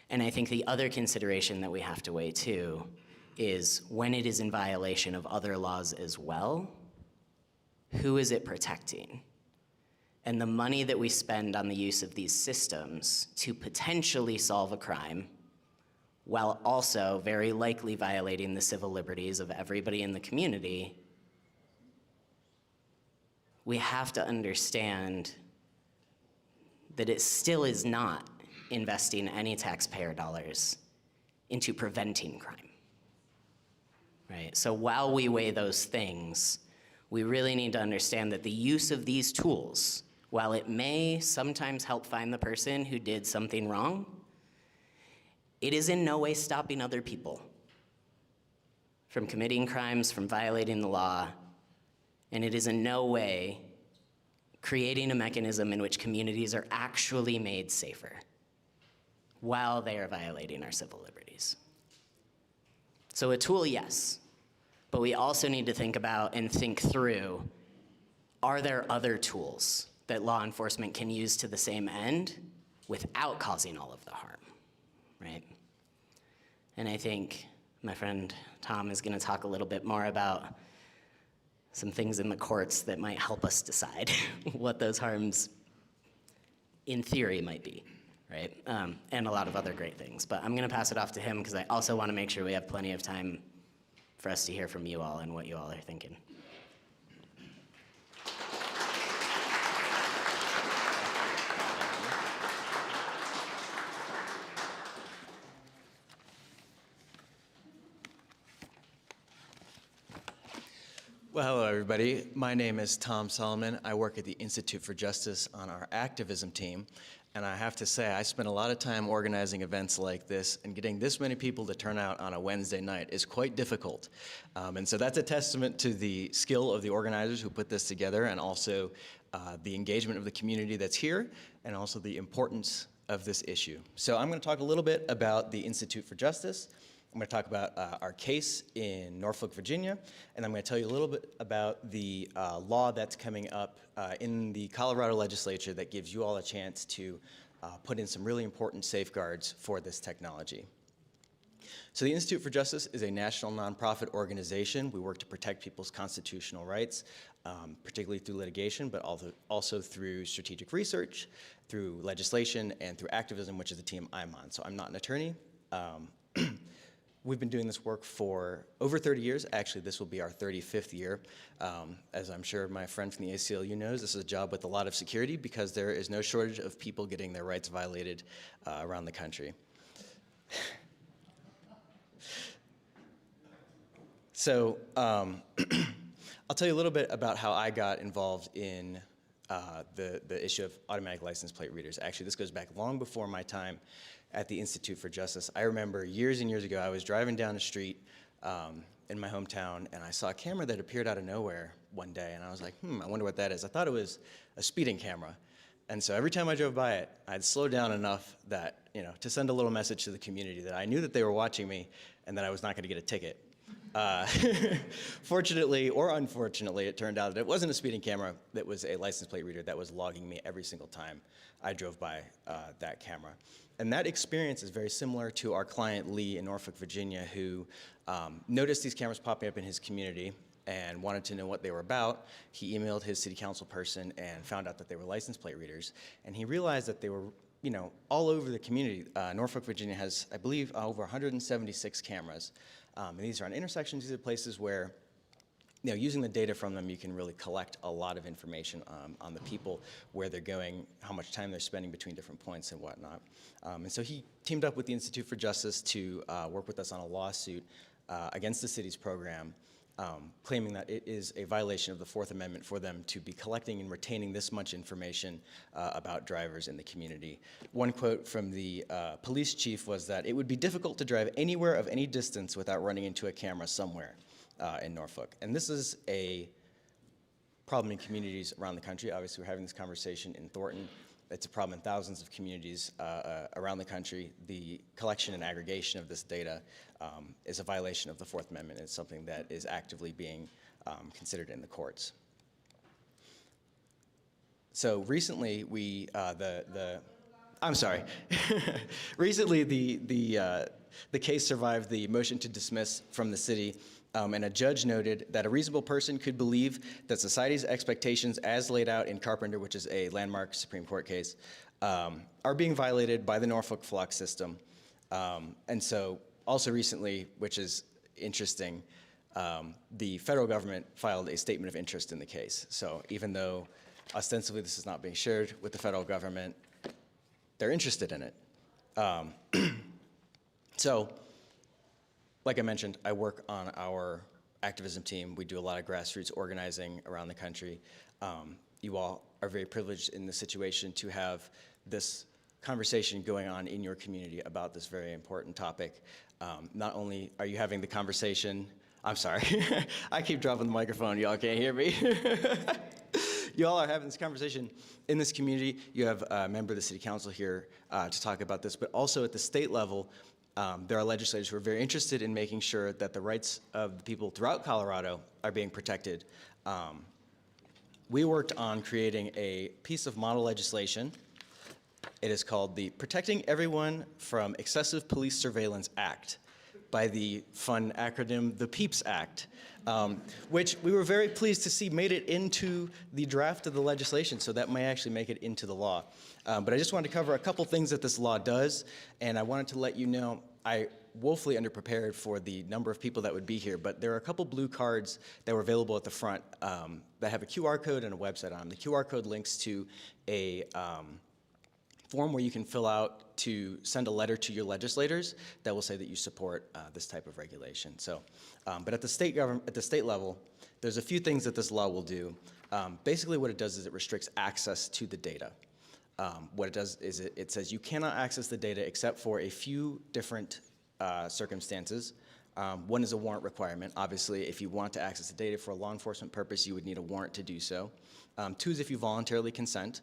And I think the other consideration that we have to weigh too is when it is in violation of other laws as well, who is it protecting? And the money that we spend on the use of these systems to potentially solve a crime, while also very likely violating the civil liberties of everybody in the community, we have to understand that it still is not investing any taxpayer dollars into preventing crime, right? So while we weigh those things, we really need to understand that the use of these tools, while it may sometimes help find the person who did something wrong, it is in no way stopping other people from committing crimes, from violating the law, and it is in no way creating a mechanism in which communities are actually made safer while they are violating our civil liberties. So a tool, yes, but we also need to think about and think through, are there other tools that law enforcement can use to the same end without causing all of the harm, right? And I think my friend Tom is gonna talk a little bit more about some things in the courts that might help us decide what those harms in theory might be, right? And a lot of other great things. But I'm gonna pass it off to him because I also wanna make sure we have plenty of time for us to hear from you all and what you all are thinking.
Well, hello, everybody. My name is Tom Solomon. I work at the Institute for Justice on our activism team. And I have to say, I spent a lot of time organizing events like this, and getting this many people to turn out on a Wednesday night is quite difficult. And so that's a testament to the skill of the organizers who put this together, and also the engagement of the community that's here, and also the importance of this issue. So I'm going to talk a little bit about the Institute for Justice. I'm going to talk about our case in Norfolk, Virginia, and I'm going to tell you a little bit about the law that's coming up in the Colorado legislature that gives you all a chance to put in some really important safeguards for this technology. So the Institute for Justice is a national nonprofit organization. We work to protect people's constitutional rights, particularly through litigation, but also through strategic research, through legislation, and through activism, which is the team I'm on. So I'm not an attorney. We've been doing this work for over 30 years. Actually, this will be our 35th year. As I'm sure my friend from the ACLU knows, this is a job with a lot of security because there is no shortage of people getting their rights violated around the country. So I'll tell you a little bit about how I got involved in the issue of automatic license plate readers. Actually, this goes back long before my time at the Institute for Justice. I remember years and years ago, I was driving down the street in my hometown, and I saw a camera that appeared out of nowhere one day, and I was like, I wonder what that is. I thought it was a speeding camera. And so every time I drove by it, I'd slow down enough that, to send a little message to the community that I knew that they were watching me and that I was not going to get a ticket. Fortunately or unfortunately, it turned out that it wasn't a speeding camera, that was a license plate reader that was logging me every single time I drove by that camera. And that experience is very similar to our client Lee in Norfolk, Virginia, who noticed these cameras popping up in his community and wanted to know what they were about. He emailed his city council person and found out that they were license plate readers. And he realized that they were, all over the community. Norfolk, Virginia has, I believe, over 176 cameras. And these are on intersections. These are places where, using the data from them, you can really collect a lot of information on the people, where they're going, how much time they're spending between different points and whatnot. And so he teamed up with the Institute for Justice to work with us on a lawsuit against the city's program, claiming that it is a violation of the Fourth Amendment for them to be collecting and retaining this much information about drivers in the community. One quote from the police chief was that it would be difficult to drive anywhere of any distance without running into a camera somewhere in Norfolk. And this is a problem in communities around the country. Obviously, we're having this conversation in Thornton. It's a problem in thousands of communities around the country. The collection and aggregation of this data is a violation of the Fourth Amendment. It's something that is actively being considered in the courts. So recently, I'm sorry. Recently, the case survived the motion to dismiss from the city. And a judge noted that a reasonable person could believe that society's expectations as laid out in Carpenter, which is a landmark Supreme Court case, are being violated by the Norfolk flock system. And so also recently, which is interesting, the federal government filed a statement of interest in the case. So even though ostensibly this is not being shared with the federal government, they're interested in it. So, like I mentioned, I work on our activism team. We do a lot of grassroots organizing around the country. You all are very privileged in the situation to have this conversation going on in your community about this very important topic. Not only are you having the conversation, I'm sorry, I keep dropping the microphone, y'all can't hear me. You all are having this conversation in this community. You have a member of the city council here to talk about this, but also at the state level, there are legislators who are very interested in making sure that the rights of the people throughout Colorado are being protected. We worked on creating a piece of model legislation. It is called the Protecting Everyone from Excessive Police Surveillance Act, by the fun acronym, the PEEPS Act, which we were very pleased to see made it into the draft of the legislation, so that may actually make it into the law. But I just wanted to cover a couple things that this law does, and I wanted to let you know I woefully underprepared for the number of people that would be here, but there are a couple blue cards that were available at the front that have a QR code and a website on them. The QR code links to a form where you can fill out to send a letter to your legislators that will say that you support this type of regulation. So, but at the state level, there's a few things that this law will do. Basically, what it does is it restricts access to the data. What it does is it says you cannot access the data except for a few different circumstances. One is a warrant requirement. Obviously, if you want to access the data for a law enforcement purpose, you would need a warrant to do so. Two is if you voluntarily consent.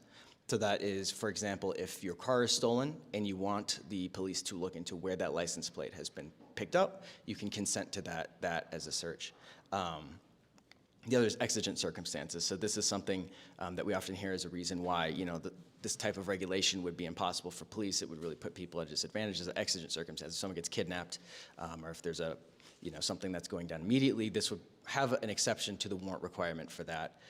So that is, for example, if your car is stolen and you want the police to look into where that license plate has been picked up, you can consent to that as a search. The other is exigent circumstances. So this is something that we often hear as a reason why, this type of regulation would be impossible for police. It would really put people at a disadvantage as an exigent circumstance. If someone gets kidnapped, or if there's something that's going down immediately, this would have an exception to the warrant requirement for that.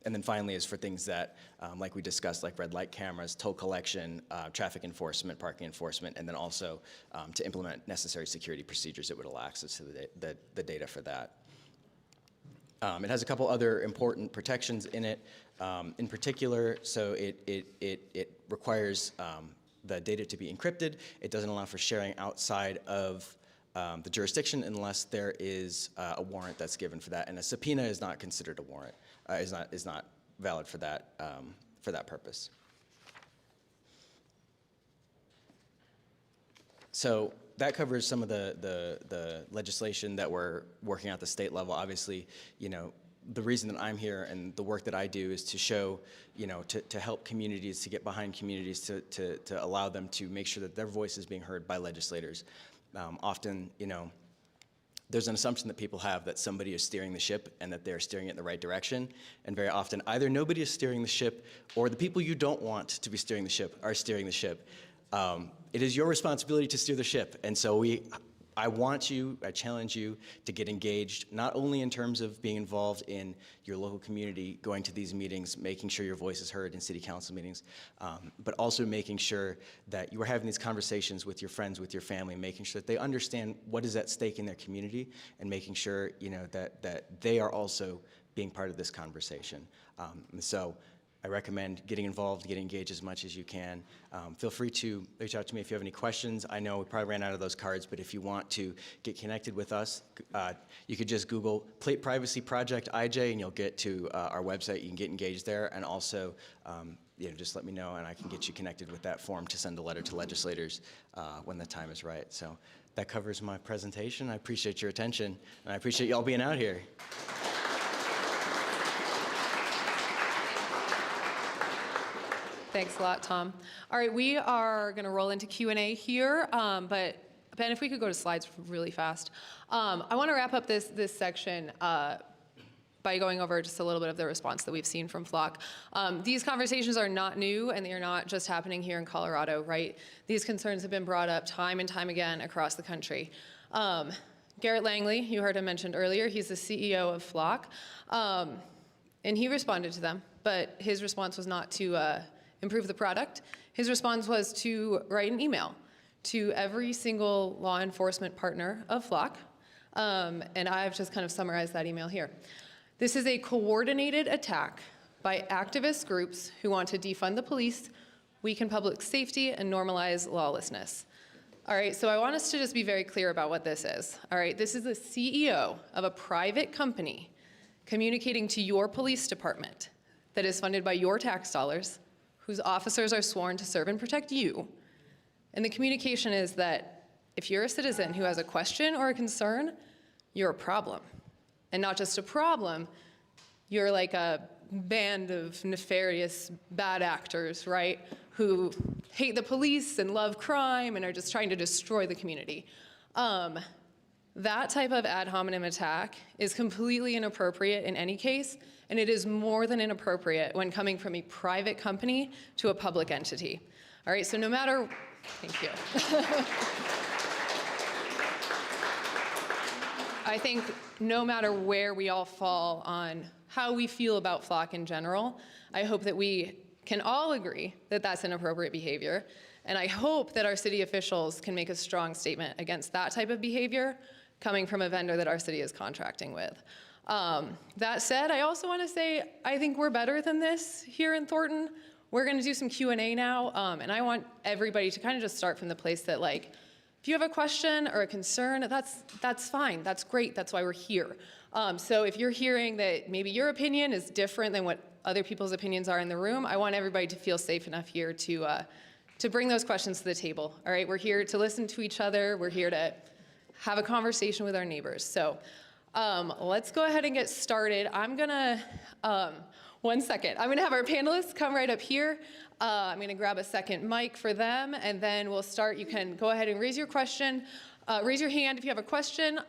And then finally is for things that, like we discussed, like red light cameras, toll collection, traffic enforcement, parking enforcement, and then also to implement necessary security procedures that would allow access to the data for that. It has a couple other important protections in it. In particular, so it requires the data to be encrypted. It doesn't allow for sharing outside of the jurisdiction unless there is a warrant that's given for that, and a subpoena is not considered a warrant. Is not valid for that purpose. So that covers some of the legislation that we're working at the state level. Obviously, the reason that I'm here and the work that I do is to show, to help communities, to get behind communities, to allow them to make sure that their voice is being heard by legislators. Often, there's an assumption that people have that somebody is steering the ship and that they're steering it in the right direction. And very often, either nobody is steering the ship or the people you don't want to be steering the ship are steering the ship. It is your responsibility to steer the ship. And so I challenge you to get engaged, not only in terms of being involved in your local community, going to these meetings, making sure your voice is heard in city council meetings, but also making sure that you are having these conversations with your friends, with your family, making sure that they understand what is at stake in their community, and making sure that they are also being part of this conversation. And so I recommend getting involved, getting engaged as much as you can. Feel free to reach out to me if you have any questions. I know we probably ran out of those cards, but if you want to get connected with us, you could just Google Plate Privacy Project IJ, and you'll get to our website. You can get engaged there, and also just let me know, and I can get you connected with that form to send a letter to legislators when the time is right. So that covers my presentation. I appreciate your attention, and I appreciate y'all being out here.
Thanks a lot, Tom. All right, we are going to roll into Q&A here, but Ben, if we could go to slides really fast. I want to wrap up this section by going over just a little bit of the response that we've seen from Flock. These conversations are not new, and they are not just happening here in Colorado, right? These concerns have been brought up time and time again across the country. Garrett Langley, you heard him mentioned earlier, he's the CEO of Flock, and he responded to them, but his response was not to improve the product. His response was to write an email to every single law enforcement partner of Flock, and I've just kind of summarized that email here. This is a coordinated attack by activist groups who want to defund the police, weaken public safety, and normalize lawlessness. All right, so I want us to just be very clear about what this is. All right, this is the CEO of a private company communicating to your police department that is funded by your tax dollars, whose officers are sworn to serve and protect you. And the communication is that if you're a citizen who has a question or a concern, you're a problem. And not just a problem, you're like a band of nefarious bad actors, right? Who hate the police and love crime and are just trying to destroy the community. That type of ad hominem attack is completely inappropriate in any case, and it is more than inappropriate when coming from a private company to a public entity. All right, so no matter, thank you. I think no matter where we all fall on how we feel about Flock in general, I hope that we can all agree that that's inappropriate behavior, and I hope that our city officials can make a strong statement against that type of behavior coming from a vendor that our city is contracting with. That said, I also want to say I think we're better than this here in Thornton. We're going to do some Q&A now, and I want everybody to kind of just start from the place that, like, if you have a question or a concern, that's fine. That's great. That's why we're here. So if you're hearing that maybe your opinion is different than what other people's opinions are in the room, I want everybody to feel safe enough here to bring those questions to the table. All right, we're here to listen to each other. We're here to have a conversation with our neighbors. So let's go ahead and get started. I'm gonna, one second. I'm gonna have our panelists come right up here. I'm gonna grab a second mic for them, and then we'll start. You can go ahead and raise your question. Raise your hand if you have a question.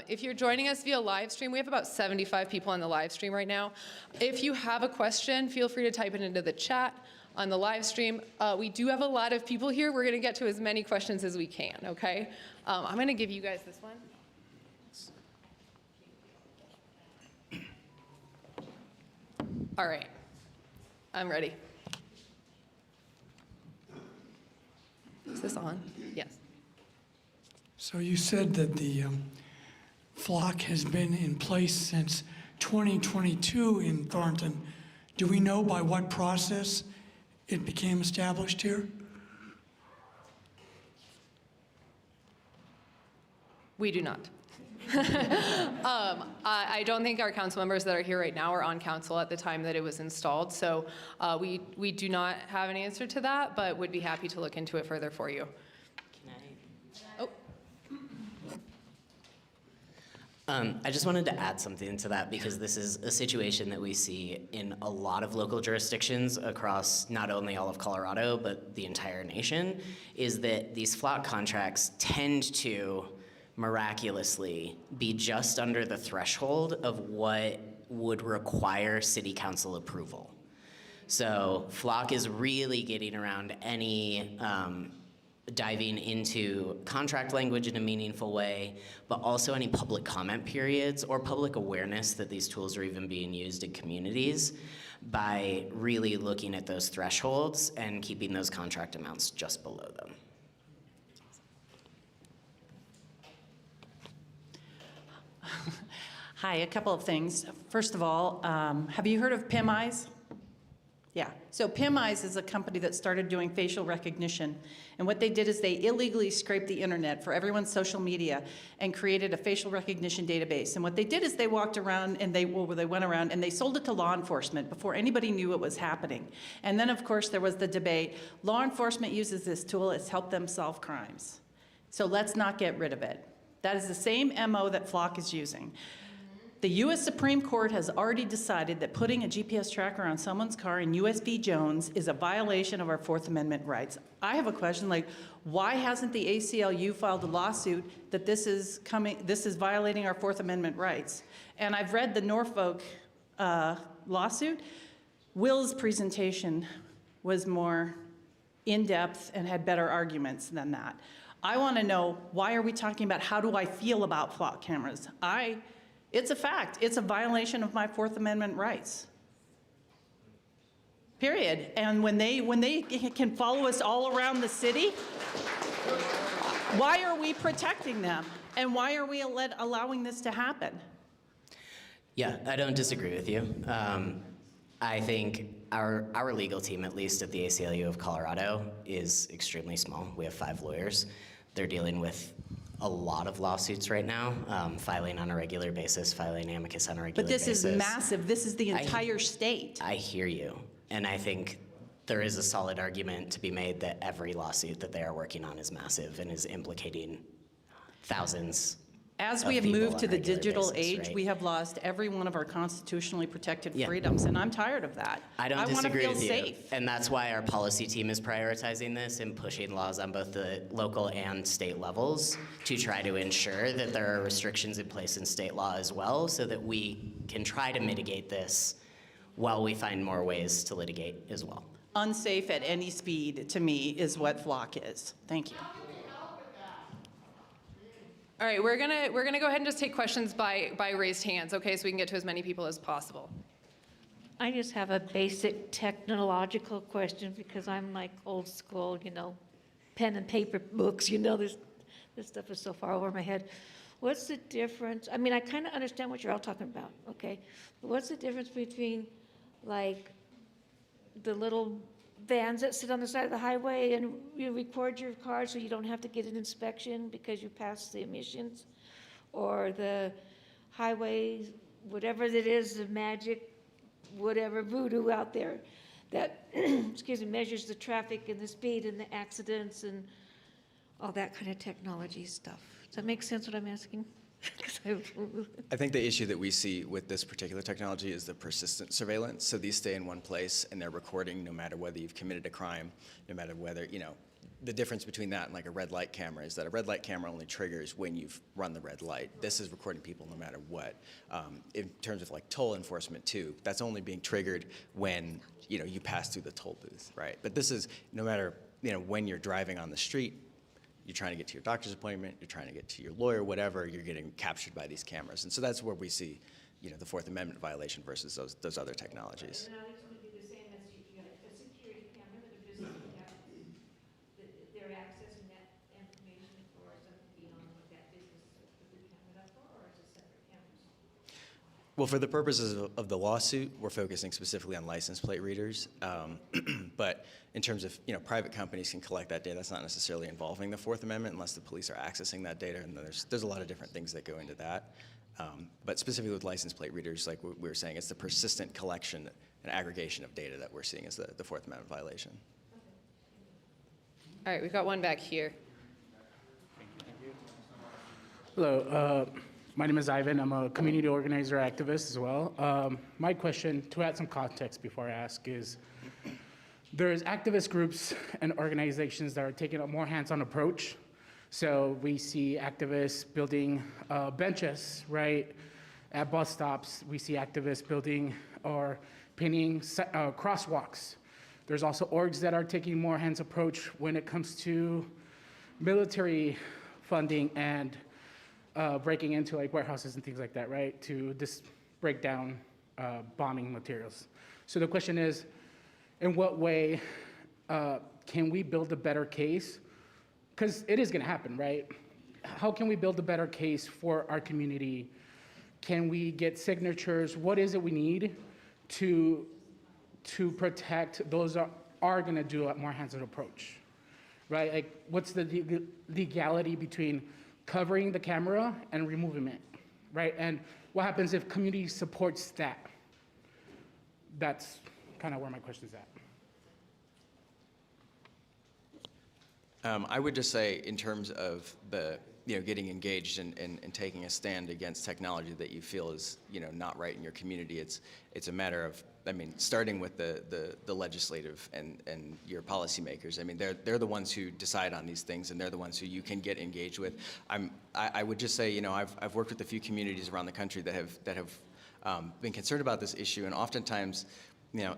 If you're joining us via live stream, we have about 75 people on the live stream right now. If you have a question, feel free to type it into the chat on the live stream. We do have a lot of people here. We're gonna get to as many questions as we can, okay? I'm gonna give you guys this one. All right, I'm ready. Is this on? Yes.
So you said that the flock has been in place since 2022 in Thornton. Do we know by what process it became established here?
We do not. I don't think our council members that are here right now are on council at the time that it was installed, so we do not have an answer to that, but would be happy to look into it further for you.
Can I?
Oh.
I just wanted to add something to that because this is a situation that we see in a lot of local jurisdictions across not only all of Colorado, but the entire nation, is that these flock contracts tend to miraculously be just under the threshold of what would require city council approval. So flock is really getting around any diving into contract language in a meaningful way, but also any public comment periods or public awareness that these tools are even being used in communities by really looking at those thresholds and keeping those contract amounts just below them.
Hi, a couple of things. First of all, have you heard of PIMEYES? Yeah, so PIMEYES is a company that started doing facial recognition. And what they did is they illegally scraped the internet for everyone's social media and created a facial recognition database. And what they did is they walked around and they went around and they sold it to law enforcement before anybody knew what was happening. And then of course there was the debate, law enforcement uses this tool, it's helped them solve crimes. So let's not get rid of it. That is the same MO that Flock is using. The U.S. Supreme Court has already decided that putting a GPS tracker on someone's car in U.S. v. Jones is a violation of our Fourth Amendment rights. I have a question, like, why hasn't the ACLU filed a lawsuit that this is violating our Fourth Amendment rights? And I've read the Norfolk lawsuit. Will's presentation was more in-depth and had better arguments than that. I want to know, why are we talking about how do I feel about flock cameras? It's a fact. It's a violation of my Fourth Amendment rights. Period. And when they can follow us all around the city, why are we protecting them? And why are we allowing this to happen?
Yeah, I don't disagree with you. I think our legal team, at least at the ACLU of Colorado, is extremely small. We have 5 lawyers. They're dealing with a lot of lawsuits right now, filing on a regular basis, filing amicus on a regular basis.
But this is massive. This is the entire state.
I hear you. And I think there is a solid argument to be made that every lawsuit that they are working on is massive and is implicating thousands.
As we have moved to the digital age, we have lost every one of our constitutionally protected freedoms, and I'm tired of that.
I don't disagree with you.
Safe.
And that's why our policy team is prioritizing this and pushing laws on both the local and state levels to try to ensure that there are restrictions in place in state law as well, so that we can try to mitigate this while we find more ways to litigate as well.
Unsafe at any speed, to me, is what flock is. Thank you.
All right, we're gonna go ahead and just take questions by raised hands, okay, so we can get to as many people as possible.
I just have a basic technological question because I'm like old school, you know, pen and paper books, you know, this stuff is so far over my head. What's the difference? I mean, I kind of understand what you're all talking about, okay? But what's the difference between like the little vans that sit on the side of the highway and you record your car so you don't have to get an inspection because you passed the emissions, or the highway, whatever it is, the magic, whatever voodoo out there that, excuse me, measures the traffic and the speed and the accidents and all that kind of technology stuff. Does that make sense what I'm asking?
I think the issue that we see with this particular technology is the persistent surveillance. So these stay in one place and they're recording no matter whether you've committed a crime, no matter whether, you know, the difference between that and like a red light camera is that a red light camera only triggers when you've run the red light. This is recording people no matter what. In terms of like toll enforcement too, that's only being triggered when, you know, you pass through the toll booth, right? But this is no matter, you know, when you're driving on the street, you're trying to get to your doctor's appointment, you're trying to get to your lawyer, whatever, you're getting captured by these cameras. And so that's where we see, you know, the Fourth Amendment violation versus those other technologies.
And now it's going to be the same as you got a security camera that are just, they're accessing that information for something beyond what that business put the camera up for, or is it separate cameras?
Well, for the purposes of the lawsuit, we're focusing specifically on license plate readers. But in terms of, you know, private companies can collect that data. That's not necessarily involving the Fourth Amendment unless the police are accessing that data, and there's a lot of different things that go into that. But specifically with license plate readers, like we were saying, it's the persistent collection and aggregation of data that we're seeing as the Fourth Amendment violation.
All right, we've got one back here.
Hello. My name is Ivan. I'm a community organizer activist as well. My question, to add some context before I ask, is there's activist groups and organizations that are taking a more hands-on approach. So we see activists building benches, right, at bus stops. We see activists building or painting crosswalks. There's also orgs that are taking more hands approach when it comes to military funding and breaking into like warehouses and things like that, right? To just break down bombing materials. So the question is, in what way can we build a better case? Because it is gonna happen, right? How can we build a better case for our community? Can we get signatures? What is it we need to protect those that are gonna do a more hands-on approach, right? Like, what's the legality between covering the camera and removing it, right? And what happens if community supports that? That's kind of where my question's at.
I would just say, in terms of the, getting engaged and taking a stand against technology that you feel is, not right in your community, it's a matter of, starting with the legislative and your policymakers. They're the ones who decide on these things, and they're the ones who you can get engaged with. I would just say, I've worked with a few communities around the country that have been concerned about this issue, and oftentimes,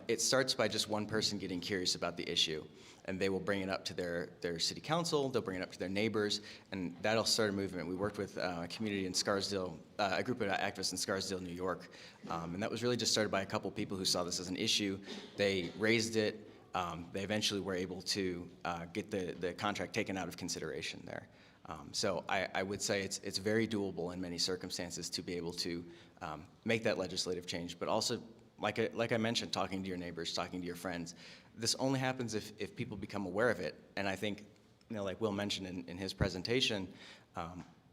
it starts by just one person getting curious about the issue, and they will bring it up to their city council, they'll bring it up to their neighbors, and that'll start a movement. We worked with a community in Scarsdale, a group of activists in Scarsdale, New York, and that was really just started by a couple people who saw this as an issue. They raised it. They eventually were able to get the contract taken out of consideration there. So I would say it's very doable in many circumstances to be able to make that legislative change, but also, like I mentioned, talking to your neighbors, talking to your friends. This only happens if people become aware of it. And I think, like Will mentioned in his presentation,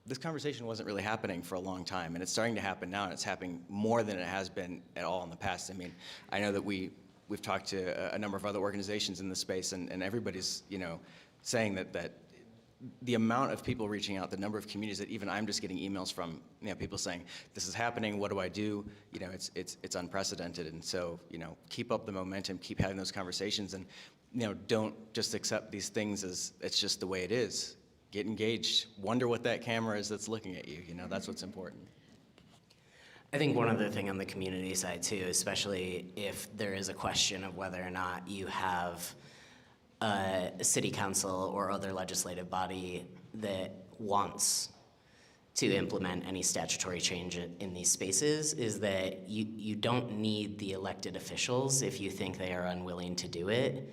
this conversation wasn't really happening for a long time, and it's starting to happen now, and it's happening more than it has been at all in the past. I know that we've talked to a number of other organizations in the space, and everybody's, saying that the amount of people reaching out, the number of communities that even I'm just getting emails from, people saying, this is happening, what do I do? It's unprecedented. And so, keep up the momentum, keep having those conversations, and, don't just accept these things as it's just the way it is. Get engaged, wonder what that camera is that's looking at you, that's what's important.
I think one other thing on the community side too, especially if there is a question of whether or not you have a city council or other legislative body that wants to implement any statutory change in these spaces, is that you don't need the elected officials if you think they are unwilling to do it.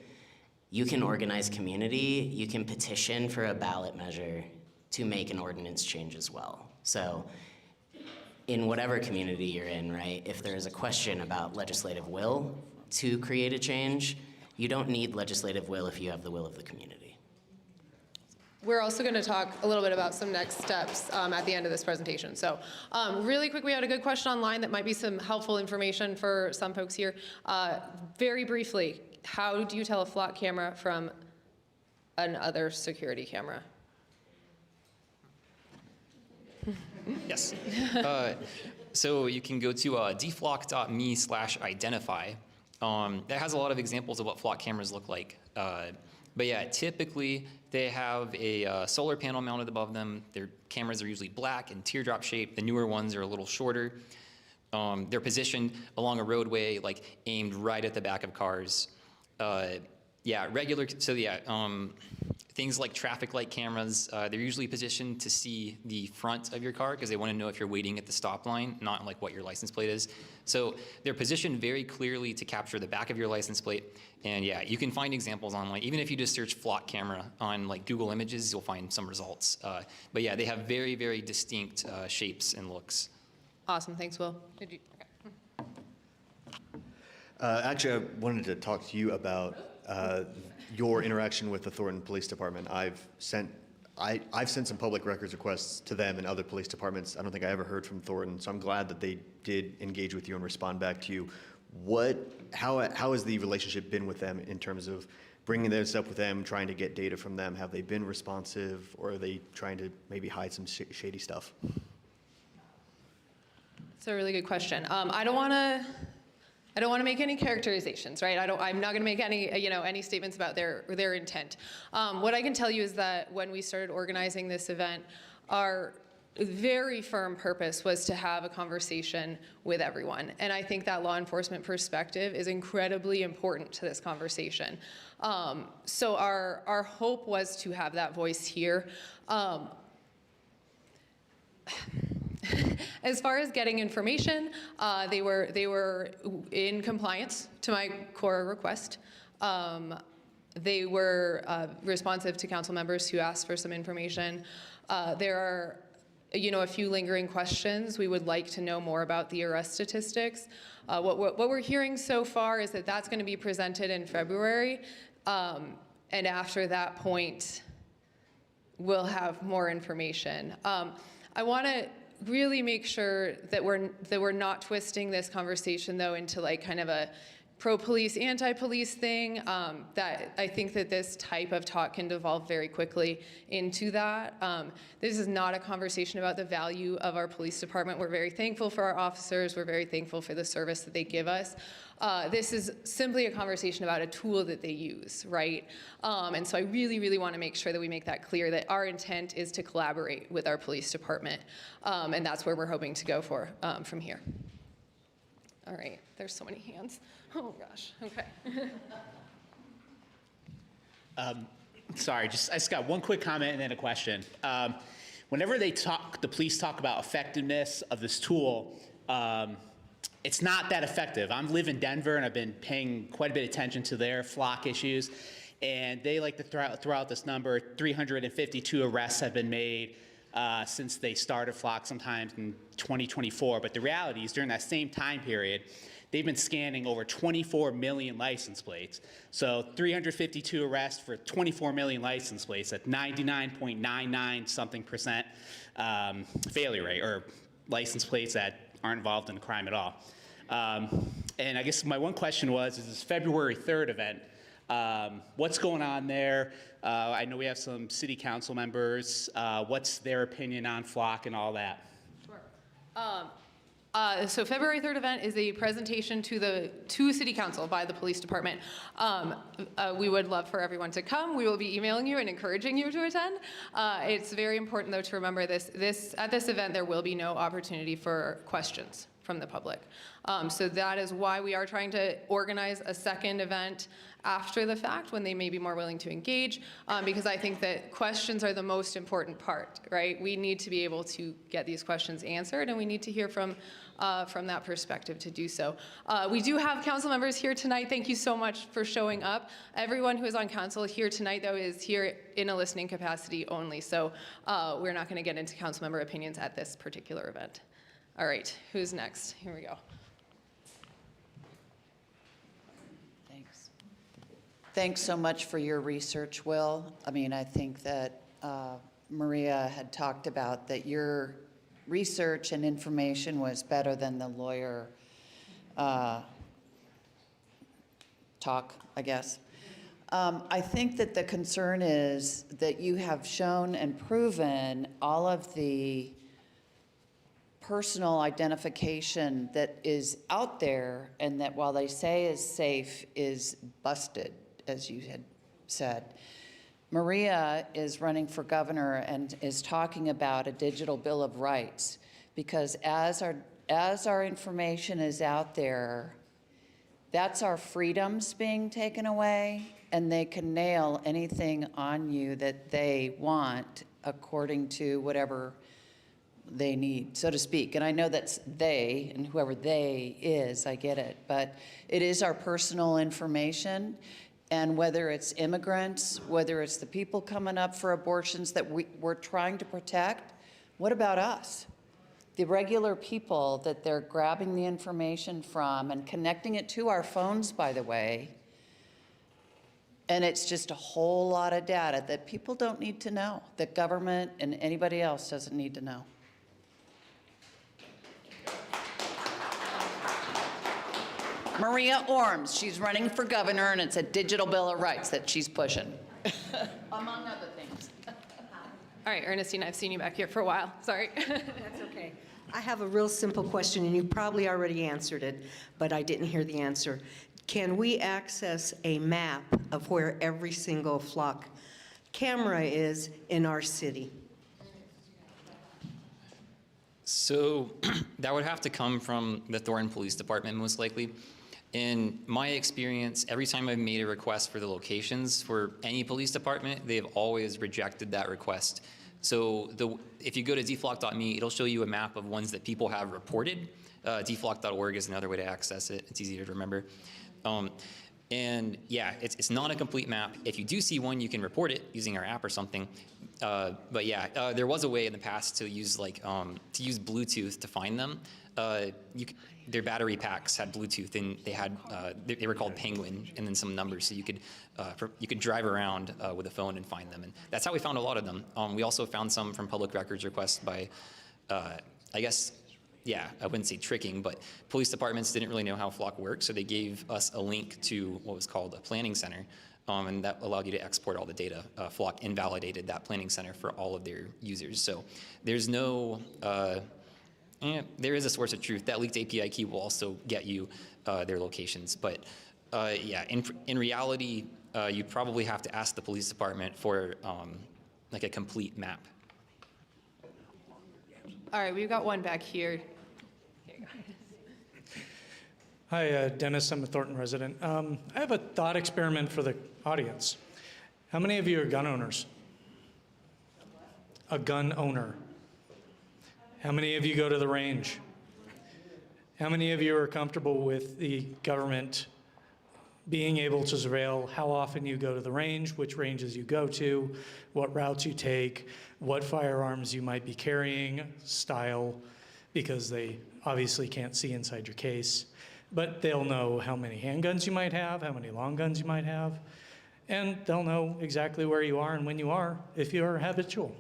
You can organize community, you can petition for a ballot measure to make an ordinance change as well. So in whatever community you're in, right, if there is a question about legislative will to create a change, you don't need legislative will if you have the will of the community.
We're also going to talk a little bit about some next steps at the end of this presentation. So really quick, we had a good question online that might be some helpful information for some folks here. Very briefly, how do you tell a flock camera from another security camera?
Yes. So you can go to dflock.me/identify. That has a lot of examples of what flock cameras look like. But yeah, typically they have a solar panel mounted above them. Their cameras are usually black and teardrop shaped. The newer ones are a little shorter. They're positioned along a roadway, like aimed right at the back of cars. Things like traffic light cameras, they're usually positioned to see the front of your car because they want to know if you're waiting at the stop line, not like what your license plate is. So they're positioned very clearly to capture the back of your license plate. And yeah, you can find examples online. Even if you just search flock camera on like Google Images, you'll find some results. But yeah, they have very, very distinct shapes and looks.
Awesome, thanks, Will. Okay.
Actually, I wanted to talk to you about your interaction with the Thornton Police Department. I've sent some public records requests to them and other police departments. I don't think I ever heard from Thornton, so I'm glad that they did engage with you and respond back to you. How has the relationship been with them in terms of bringing this up with them, trying to get data from them? Have they been responsive, or are they trying to maybe hide some shady stuff?
It's a really good question. I don't want to make any characterizations, right? I'm not going to make any statements about their intent. What I can tell you is that when we started organizing this event, our very firm purpose was to have a conversation with everyone. And I think that law enforcement perspective is incredibly important to this conversation. So our hope was to have that voice here. As far as getting information, they were in compliance to my core request. They were responsive to council members who asked for some information. There are a few lingering questions. We would like to know more about the arrest statistics. What we're hearing so far is that that's going to be presented in February. And after that point, we'll have more information. I want to really make sure that we're not twisting this conversation though into like kind of a pro-police, anti-police thing. That I think that this type of talk can devolve very quickly into that. This is not a conversation about the value of our police department. We're very thankful for our officers. We're very thankful for the service that they give us. This is simply a conversation about a tool that they use, right? And so I really, really want to make sure that we make that clear, that our intent is to collaborate with our police department. And that's where we're hoping to go from here. All right, there's so many hands. Oh gosh, okay.
Sorry, I just got one quick comment and then a question. Whenever the police talk about effectiveness of this tool, it's not that effective. I live in Denver and I've been paying quite a bit of attention to their flock issues, and they like to throw out this number: 352 arrests have been made since they started flock sometime in 2024. But the reality is, during that same time period, they've been scanning over 24 million license plates. So 352 arrests for 24 million license plates at 99.99 something percent failure rate, or license plates that aren't involved in a crime at all. And I guess my one question is this February 3rd event, what's going on there? I know we have some city council members. What's their opinion on flock and all that?
Sure. So February 3rd event is a presentation to City Council by the police department. We would love for everyone to come. We will be emailing you and encouraging you to attend. It's very important though to remember at this event there will be no opportunity for questions from the public. So that is why we are trying to organize a second event after the fact when they may be more willing to engage, because I think that questions are the most important part, right? We need to be able to get these questions answered, and we need to hear from that perspective to do so. We do have council members here tonight. Thank you so much for showing up. Everyone who is on council here tonight, though, is here in a listening capacity only, so we're not going to get into council member opinions at this particular event. All right, who's next? Here we go.
Thanks so much for your research, Will. I mean, I think that Maria had talked about that your research and information was better than the lawyer talk, I guess. I think that the concern is that you have shown and proven all of the personal identification that is out there, and that while they say is safe, is busted, as you had said. Maria is running for governor and is talking about a digital bill of rights, because as our information is out there, that's our freedoms being taken away, and they can nail anything on you that they want according to whatever they need, so to speak. And I know that's they, and whoever they is, I get it, but it is our personal information. And whether it's immigrants, whether it's the people coming up for abortions that we're trying to protect, what about us? The regular people that they're grabbing the information from and connecting it to our phones, by the way. And it's just a whole lot of data that people don't need to know, that government and anybody else doesn't need to know. Maria Orms, she's running for governor, and it's a digital bill of rights that she's pushing, among other things.
All right, Ernestine, I've seen you back here for a while. Sorry.
That's okay. I have a real simple question, and you probably already answered it, but I didn't hear the answer. Can we access a map of where every single flock camera is in our city?
So that would have to come from the Thornton Police Department, most likely. In my experience, every time I've made a request for the locations for any police department, they've always rejected that request. So if you go to dflock.me, it'll show you a map of ones that people have reported. dflock.org is another way to access it. It's easier to remember. And yeah, it's not a complete map. If you do see one, you can report it using our app or something. But yeah, there was a way in the past to use to use Bluetooth to find them. Their battery packs had Bluetooth, and they had they were called Penguin, and then some numbers, so you could drive around with a phone and find them, and that's how we found a lot of them. We also found some from public records requests by, I guess, yeah, I wouldn't say tricking, but police departments didn't really know how Flock worked, so they gave us a link to what was called a planning center, and that allowed you to export all the data. Flock invalidated that planning center for all of their users, so there's no. There is a source of truth. That leaked API key will also get you their locations. But yeah, in reality, you probably have to ask the police department for like a complete map.
All right, we've got one back here.
Hi, Dennis. I'm a Thornton resident. I have a thought experiment for the audience. How many of you are gun owners? A gun owner. How many of you go to the range? How many of you are comfortable with the government being able to surveil how often you go to the range, which ranges you go to, what routes you take, what firearms you might be carrying, style, because they obviously can't see inside your case, but they'll know how many handguns you might have, how many long guns you might have, and they'll know exactly where you are and when you are if you're habitual.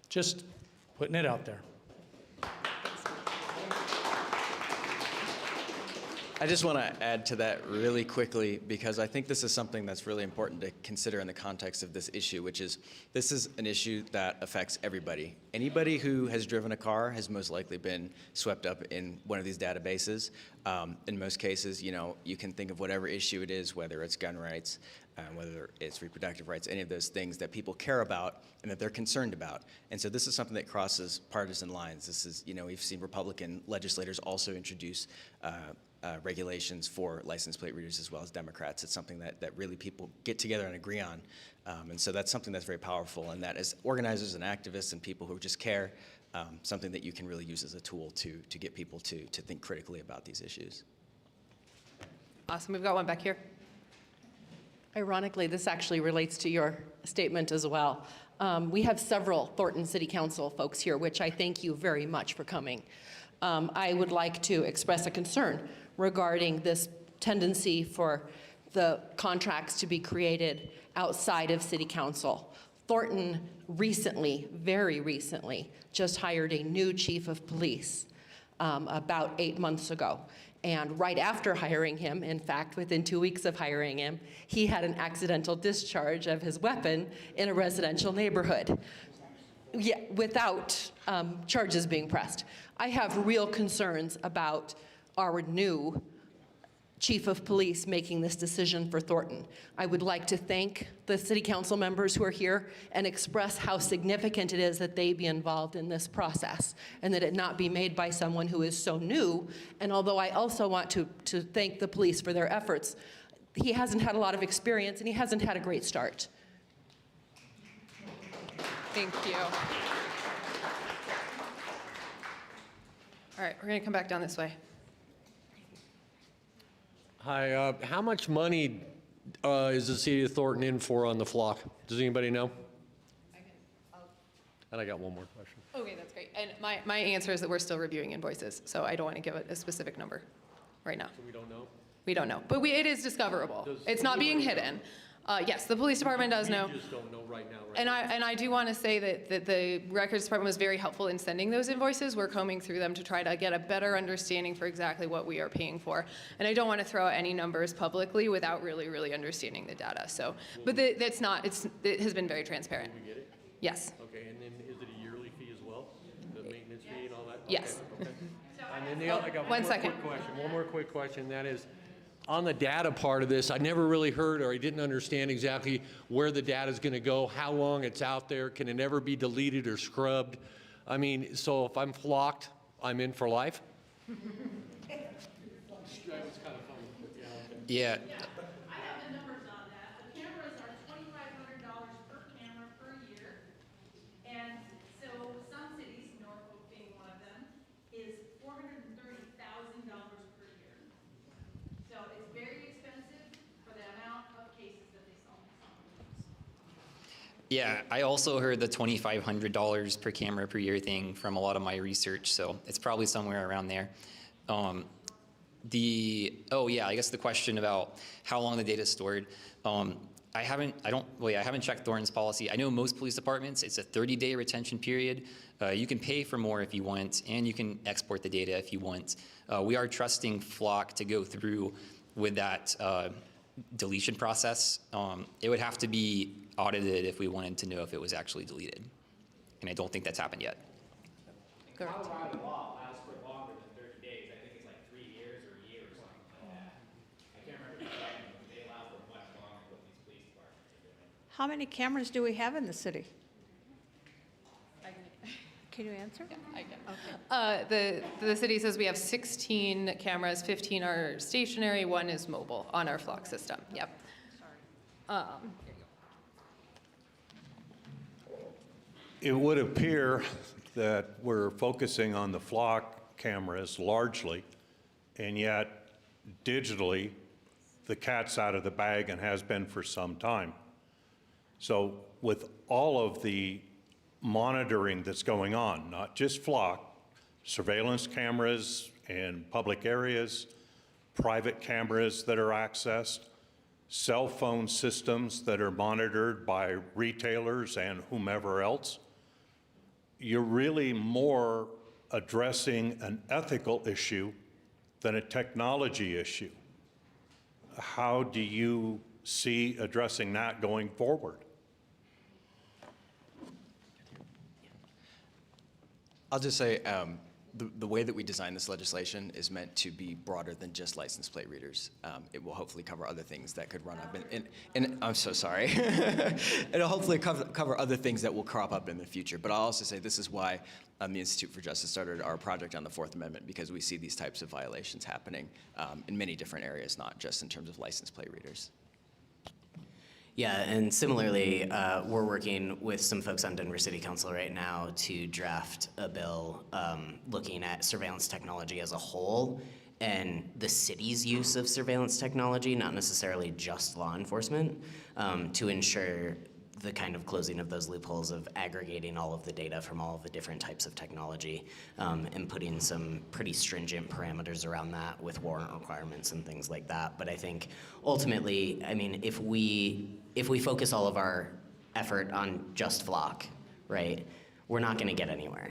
Just putting it out there.
I just want to add to that really quickly, because I think this is something that's really important to consider in the context of this issue, which is this is an issue that affects everybody. Anybody who has driven a car has most likely been swept up in one of these databases. In most cases, you can think of whatever issue it is, whether it's gun rights, whether it's reproductive rights, any of those things that people care about and that they're concerned about. And so this is something that crosses partisan lines. This is, we've seen Republican legislators also introduce regulations for license plate readers as well as Democrats. It's something that really people get together and agree on. And so that's something that's very powerful, and that as organizers and activists and people who just care, something that you can really use as a tool to get people to think critically about these issues.
Awesome, we've got one back here.
Ironically, this actually relates to your statement as well. We have several Thornton City Council folks here, which I thank you very much for coming. I would like to express a concern regarding this tendency for the contracts to be created outside of City Council. Thornton recently, very recently, just hired a new chief of police about 8 months ago. And right after hiring him, in fact, within 2 weeks of hiring him, he had an accidental discharge of his weapon in a residential neighborhood. Yeah, without charges being pressed. I have real concerns about our new chief of police making this decision for Thornton. I would like to thank the city council members who are here and express how significant it is that they be involved in this process and that it not be made by someone who is so new. And although I also want to thank the police for their efforts, he hasn't had a lot of experience and he hasn't had a great start.
Thank you. All right, we're going to come back down this way.
Hi, how much money is the city of Thornton in for on the flock? Does anybody know? And I got one more question.
Okay, that's great. And my answer is that we're still reviewing invoices, so I don't want to give a specific number right now.
So we don't know?
We don't know, but it is discoverable. It's not being hidden. Yes, the police department does know.
We just don't know right now.
And I do want to say that the records department was very helpful in sending those invoices. We're combing through them to try to get a better understanding for exactly what we are paying for. And I don't want to throw out any numbers publicly without really understanding the data. So, but it has been very transparent.
Did we get it?
Yes.
Okay, and then is it a yearly fee as well? The maintenance
Yes.
And then I got
One
more
second.
quick question. One more quick question. That is, on the data part of this, I never really heard or I didn't understand exactly where the data is going to go, how long it's out there, can it ever be deleted or scrubbed? I mean, so if I'm flocked, I'm in for life?
Yeah.
I have the numbers on that. The cameras are $2,500 per camera per year. And so some cities, Norfolk being one of them, is $430,000 per year. So it's very expensive for the amount of cases that they solve.
Yeah, I also heard the $2,500 per camera per year thing from a lot of my research, so it's probably somewhere around there. Oh yeah, I guess the question about how long the data is stored. I haven't checked Thornton's policy. I know most police departments, it's a 30-day retention period. You can pay for more if you want, and you can export the data if you want. We are trusting Flock to go through with that deletion process. It would have to be audited if we wanted to know if it was actually deleted. And I don't think that's happened yet.
Colorado law allows for longer than 30 days. I think it's like 3 years or a year or something like that. I can't remember exactly, but they allow for much longer what these police departments are doing.
How many cameras do we have in the city? Can you answer?
Yeah, I can. The city says we have 16 cameras, 15 are stationary, 1 is mobile on our Flock system. Yep.
It would appear that we're focusing on the flock cameras largely, and yet digitally, the cat's out of the bag and has been for some time. So with all of the monitoring that's going on, not just flock, surveillance cameras in public areas, private cameras that are accessed, cell phone systems that are monitored by retailers and whomever else, you're really more addressing an ethical issue than a technology issue. How do you see addressing that going forward?
I'll just say the way that we design this legislation is meant to be broader than just license plate readers. It will hopefully cover other things that could run up in I'm so sorry. It'll hopefully cover other things that will crop up in the future. But I'll also say this is why the Institute for Justice started our project on the Fourth Amendment, because we see these types of violations happening in many different areas, not just in terms of license plate readers.
Yeah, and similarly, we're working with some folks on Denver City Council right now to draft a bill looking at surveillance technology as a whole and the city's use of surveillance technology, not necessarily just law enforcement, to ensure the kind of closing of those loopholes of aggregating all of the data from all of the different types of technology and putting some pretty stringent parameters around that with warrant requirements and things like that. But I think ultimately, I mean, if we focus all of our effort on just Flock, right, we're not going to get anywhere.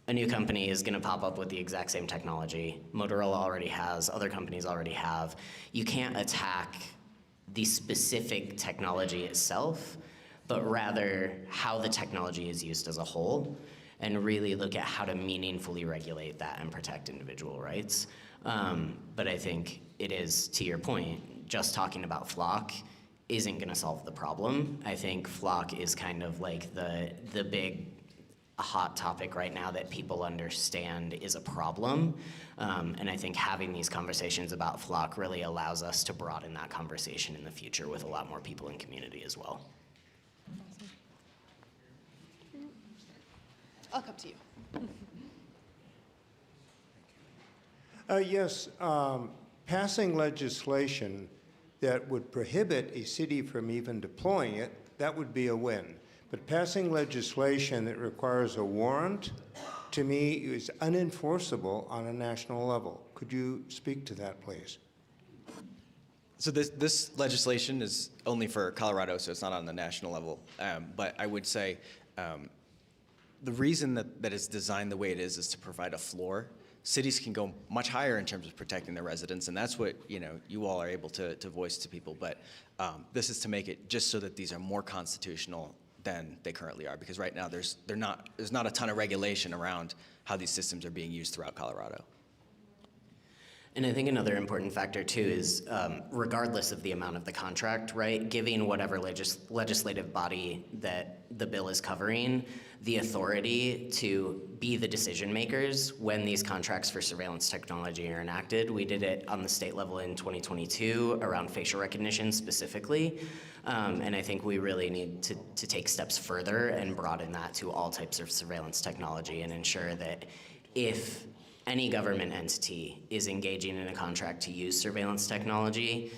A new company is going to pop up with the exact same technology. Motorola already has, other companies already have. You can't attack the specific technology itself, but rather how the technology is used as a whole, and really look at how to meaningfully regulate that and protect individual rights. But I think it is, to your point, just talking about Flock isn't gonna solve the problem. I think Flock is kind of like the big hot topic right now that people understand is a problem. And I think having these conversations about Flock really allows us to broaden that conversation in the future with a lot more people in community as well.
I'll come to you.
Yes, passing legislation that would prohibit a city from even deploying it, that would be a win. But passing legislation that requires a warrant, to me, is unenforceable on a national level. Could you speak to that, please?
So this legislation is only for Colorado, so it's not on the national level. But I would say the reason that it's designed the way it is to provide a floor. Cities can go much higher in terms of protecting their residents, and that's what you all are able to voice to people. But this is to make it just so that these are more constitutional than they currently are, because right now there's not a ton of regulation around how these systems are being used throughout Colorado.
And I think another important factor too is regardless of the amount of the contract, right, giving whatever legislative body that the bill is covering the authority to be the decision makers when these contracts for surveillance technology are enacted. We did it on the state level in 2022 around facial recognition specifically. And I think we really need to take steps further and broaden that to all types of surveillance technology and ensure that if any government entity is engaging in a contract to use surveillance technology,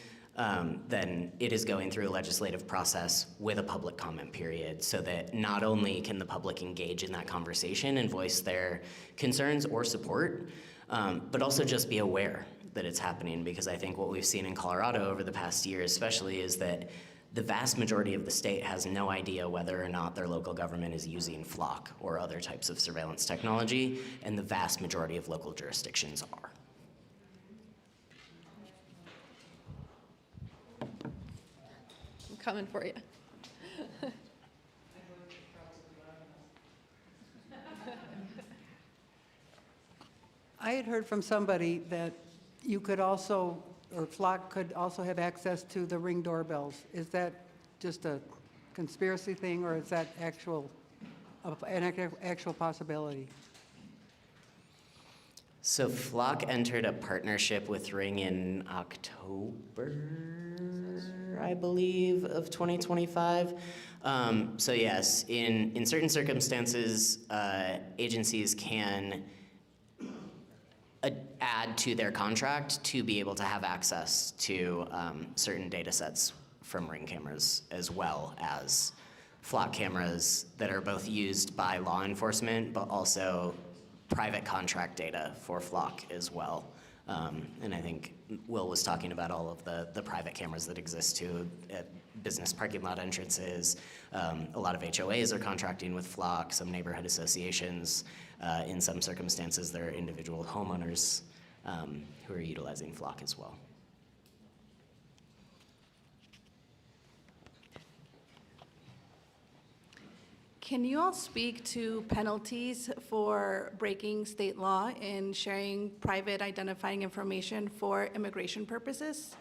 then it is going through a legislative process with a public comment period so that not only can the public engage in that conversation and voice their concerns or support, but also just be aware that it's happening, because I think what we've seen in Colorado over the past year especially is that the vast majority of the state has no idea whether or not their local government is using FLOC or other types of surveillance technology, and the vast majority of local jurisdictions are.
I'm coming for you.
I had heard from somebody that you could also, or FLOC could also have access to the Ring doorbells. Is that just a conspiracy thing, or is that an actual possibility?
So FLOC entered a partnership with Ring in October, I believe, of 2025. So yes, in certain circumstances, agencies can add to their contract to be able to have access to certain data sets from Ring cameras, as well as FLOC cameras that are both used by law enforcement, but also private contract data for FLOC as well. And I think Will was talking about all of the private cameras that exist too at business parking lot entrances. A lot of HOAs are contracting with FLOC, some neighborhood associations. In some circumstances, there are individual homeowners who are utilizing FLOC as well.
Can you all speak to penalties for breaking state law and sharing private identifying information for immigration purposes?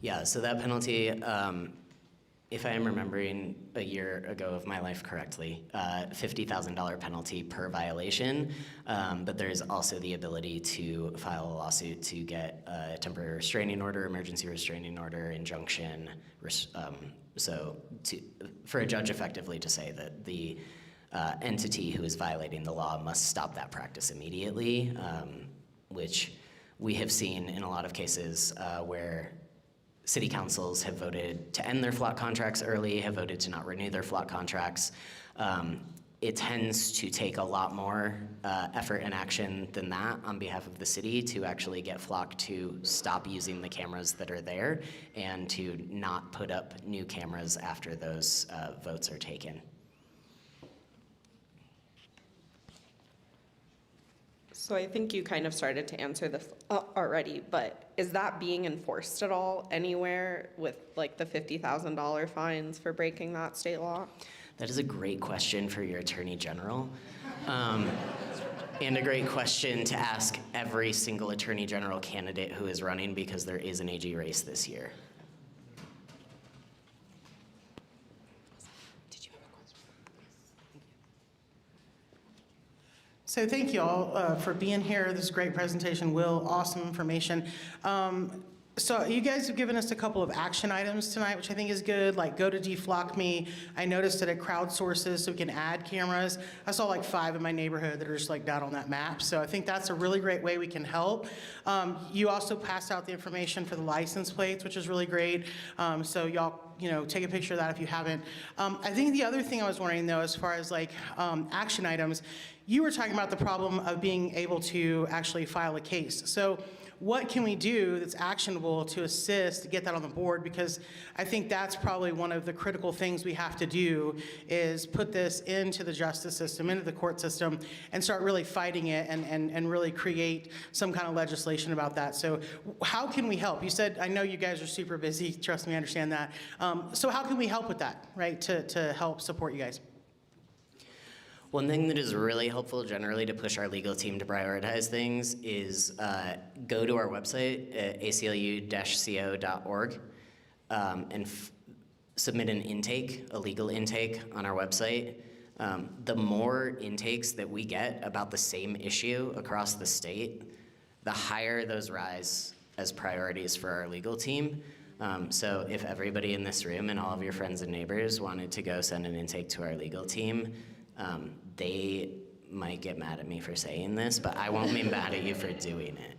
Yeah, so that penalty, if I am remembering a year ago of my life correctly, $50,000 penalty per violation, but there's also the ability to file a lawsuit to get a temporary restraining order, emergency restraining order, injunction, for a judge effectively to say that the entity who is violating the law must stop that practice immediately, which we have seen in a lot of cases where city councils have voted to end their FLOC contracts early, have voted to not renew their FLOC contracts. It tends to take a lot more effort and action than that on behalf of the city to actually get FLOC to stop using the cameras that are there and to not put up new cameras after those votes are taken.
So I think you kind of started to answer this already, but is that being enforced at all anywhere with like the $50,000 fines for breaking that state law?
That is a great question for your Attorney General. And a great question to ask every single Attorney General candidate who is running, because there is an AG race this year.
So thank you all for being here. This is a great presentation, Will. Awesome information. So you guys have given us a couple of action items tonight, which I think is good, like go to Deflock Me. I noticed that it crowdsources so we can add cameras. I saw like 5 in my neighborhood that are just like down on that map. So I think that's a really great way we can help. You also passed out the information for the license plates, which is really great. So y'all, take a picture of that if you haven't. I think the other thing I was wondering though, as far as like action items, you were talking about the problem of being able to actually file a case. So what can we do that's actionable to assist to get that on the board? Because I think that's probably one of the critical things we have to do is put this into the justice system, into the court system, and start really fighting it and really create some kind of legislation about that. So how can we help? You said, I know you guys are super busy, trust me, I understand that. So how can we help with that, right, to help support you guys?
One thing that is really helpful generally to push our legal team to prioritize things is go to our website at aclu-co.org and submit an intake, a legal intake on our website. The more intakes that we get about the same issue across the state, the higher those rise as priorities for our legal team. So if everybody in this room and all of your friends and neighbors wanted to go send an intake to our legal team, they might get mad at me for saying this, but I won't be mad at you for doing it.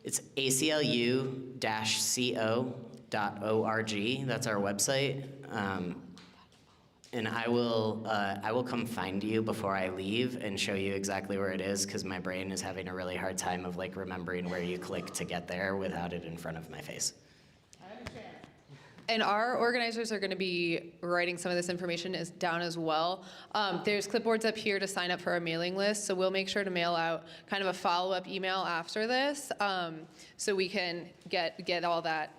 It's ACLU-co.org. That's our website. And I will come find you before I leave and show you exactly where it is, because my brain is having a really hard time of like remembering where you click to get there without it in front of my face.
And our organizers are going to be writing some of this information down as well. There's clipboards up here to sign up for our mailing list, so we'll make sure to mail out kind of a follow-up email after this, so we can get all that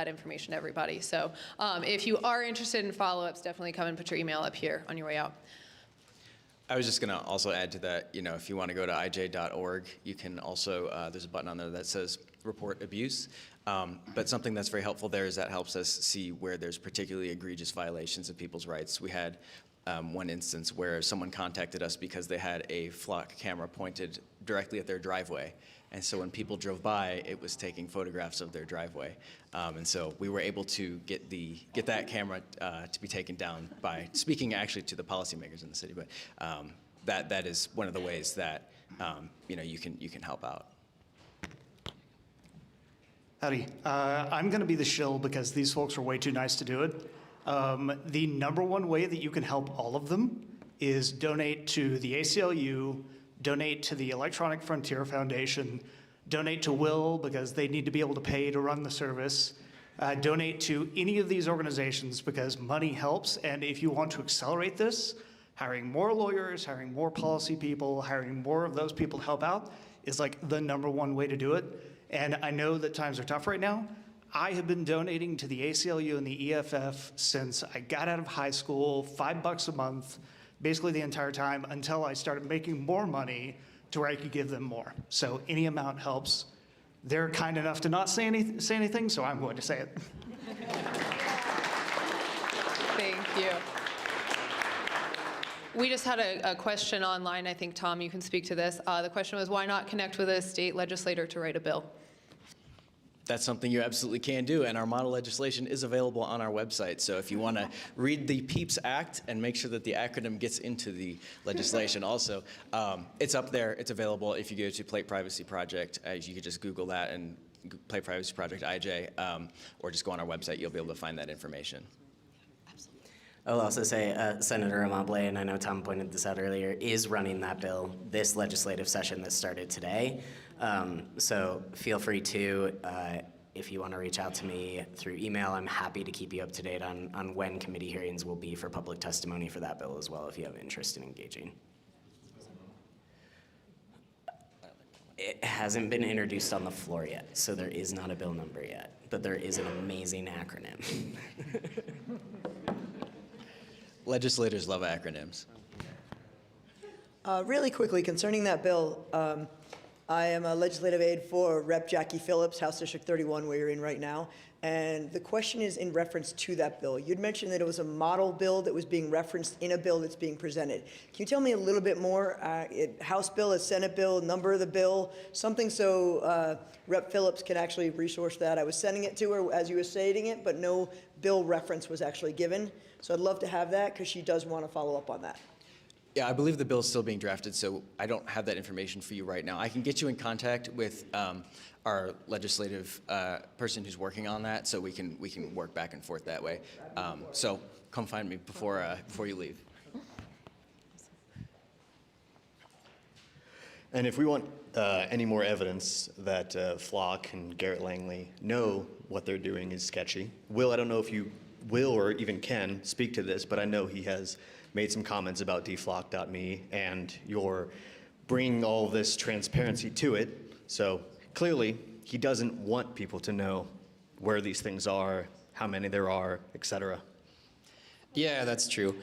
information to everybody. So if you are interested in follow-ups, definitely come and put your email up here on your way out.
I was just going to also add to that, if you want to go to ij.org, you can also, there's a button on there that says report abuse. But something that's very helpful there is that helps us see where there's particularly egregious violations of people's rights. We had one instance where someone contacted us because they had a flock camera pointed directly at their driveway. And so when people drove by, it was taking photographs of their driveway. And so we were able to get that camera to be taken down by speaking actually to the policymakers in the city. But that is one of the ways that you can help out.
Howdy. I'm going to be the shill because these folks are way too nice to do it. The number one way that you can help all of them is donate to the ACLU, donate to the Electronic Frontier Foundation, donate to Will because they need to be able to pay to run the service, donate to any of these organizations because money helps. And if you want to accelerate this, hiring more lawyers, hiring more policy people, hiring more of those people to help out is like the number one way to do it. And I know that times are tough right now. I have been donating to the ACLU and the EFF since I got out of high school, $5 a month, basically the entire time until I started making more money to where I could give them more. So any amount helps. They're kind enough to not say anything, so I'm going to say it.
Thank you. We just had a question online. I think, Tom, you can speak to this. The question was, why not connect with a state legislator to write a bill?
That's something you absolutely can do, and our model legislation is available on our website. So if you want to read the PEEPS Act and make sure that the acronym gets into the legislation also, it's up there. It's available. If you go to Plate Privacy Project, you could just Google that and Plate Privacy Project IJ, or just go on our website. You'll be able to find that information.
I'll also say Senator Amable, and I know Tom pointed this out earlier, is running that bill this legislative session that started today. So feel free to, if you want to reach out to me through email, I'm happy to keep you up to date on when committee hearings will be for public testimony for that bill as well, if you have interest in engaging. It hasn't been introduced on the floor yet, so there is not a bill number yet, but there is an amazing acronym.
Legislators love acronyms.
Really quickly, concerning that bill, I am a legislative aide for Rep. Jackie Phillips, House District 31, where you're in right now. And the question is in reference to that bill. You'd mentioned that it was a model bill that was being referenced in a bill that's being presented. Can you tell me a little bit more? House bill, a Senate bill, number of the bill, something so Rep. Phillips can actually resource that. I was sending it to her as you were stating it, but no bill reference was actually given. So I'd love to have that because she does want to follow up on that.
Yeah, I believe the bill is still being drafted, so I don't have that information for you right now. I can get you in contact with our legislative person who's working on that, so we can work back and forth that way. So come find me before you leave.
And if we want any more evidence that Flock and Garrett Langley know what they're doing is sketchy, Will, I don't know if you will or even can speak to this, but I know he has made some comments about dflock.me, and you're bringing all this transparency to it. So clearly, he doesn't want people to know where these things are, how many there are, etc.
Yeah, that's true.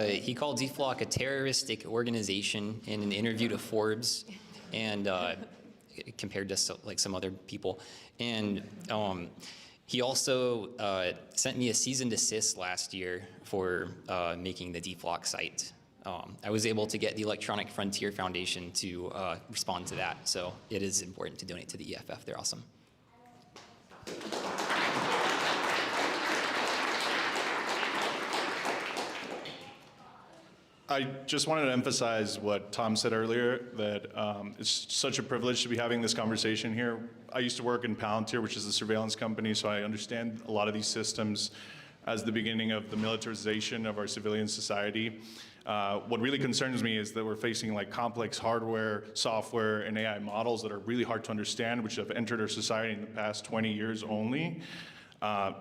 He called DFLOC a terroristic organization in an interview to Forbes, and compared to like some other people. And he also sent me a cease and desist last year for making the DFLOC site. I was able to get the Electronic Frontier Foundation to respond to that, so it is important to donate to the EFF. They're awesome.
I just wanted to emphasize what Tom said earlier, that it's such a privilege to be having this conversation here. I used to work in Palantir, which is a surveillance company, so I understand a lot of these systems as the beginning of the militarization of our civilian society. What really concerns me is that we're facing like complex hardware, software, and AI models that are really hard to understand, which have entered our society in the past 20 years only.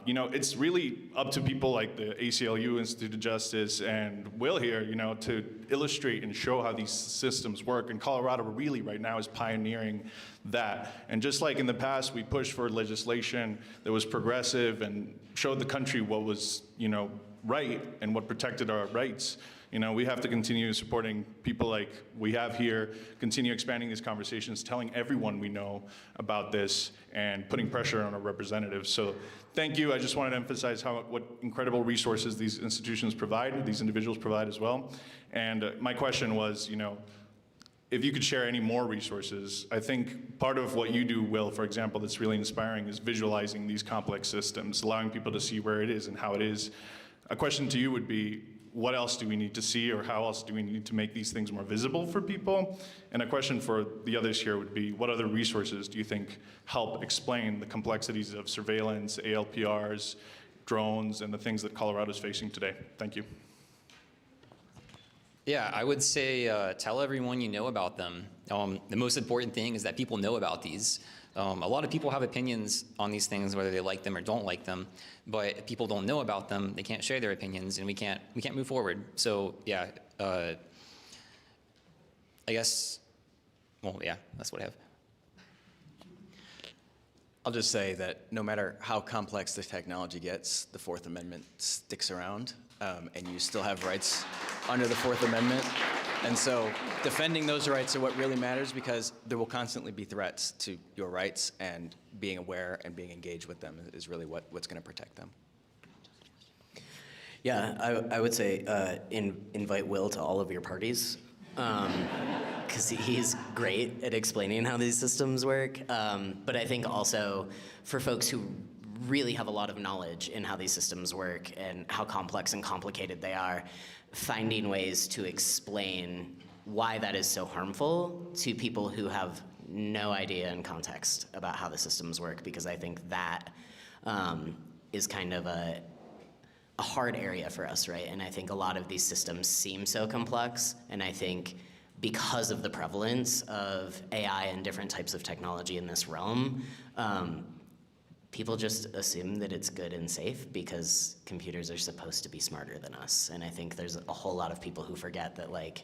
You know, it's really up to people like the ACLU, Institute of Justice, and Will here, you know, to illustrate and show how these systems work. And Colorado really right now is pioneering that. And just like in the past, we pushed for legislation that was progressive and showed the country what was, you know, right and what protected our rights. You know, we have to continue supporting people like we have here, continue expanding these conversations, telling everyone we know about this, and putting pressure on our representatives. So thank you. I just wanted to emphasize what incredible resources these institutions provide, these individuals provide as well. And my question was, you know, if you could share any more resources. I think part of what you do, Will, for example, that's really inspiring is visualizing these complex systems, allowing people to see where it is and how it is. A question to you would be, what else do we need to see, or how else do we need to make these things more visible for people? And a question for the others here would be, what other resources do you think help explain the complexities of surveillance, ALPRs, drones, and the things that Colorado is facing today? Thank you.
Yeah, I would say tell everyone you know about them. The most important thing is that people know about these. A lot of people have opinions on these things, whether they like them or don't like them, but if people don't know about them, they can't share their opinions, and we can't move forward. So yeah, I guess, well, yeah, that's what I have.
I'll just say that no matter how complex the technology gets, the Fourth Amendment sticks around, and you still have rights under the Fourth Amendment. And so defending those rights are what really matters, because there will constantly be threats to your rights, and being aware and being engaged with them is really what's going to protect them.
Yeah, I would say invite Will to all of your parties, because he's great at explaining how these systems work. But I think also for folks who really have a lot of knowledge in how these systems work and how complex and complicated they are, finding ways to explain why that is so harmful to people who have no idea in context about how the systems work, because I think that is kind of a hard area for us, right? And I think a lot of these systems seem so complex, and I think because of the prevalence of AI and different types of technology in this realm, people just assume that it's good and safe because computers are supposed to be smarter than us. And I think there's a whole lot of people who forget that, like,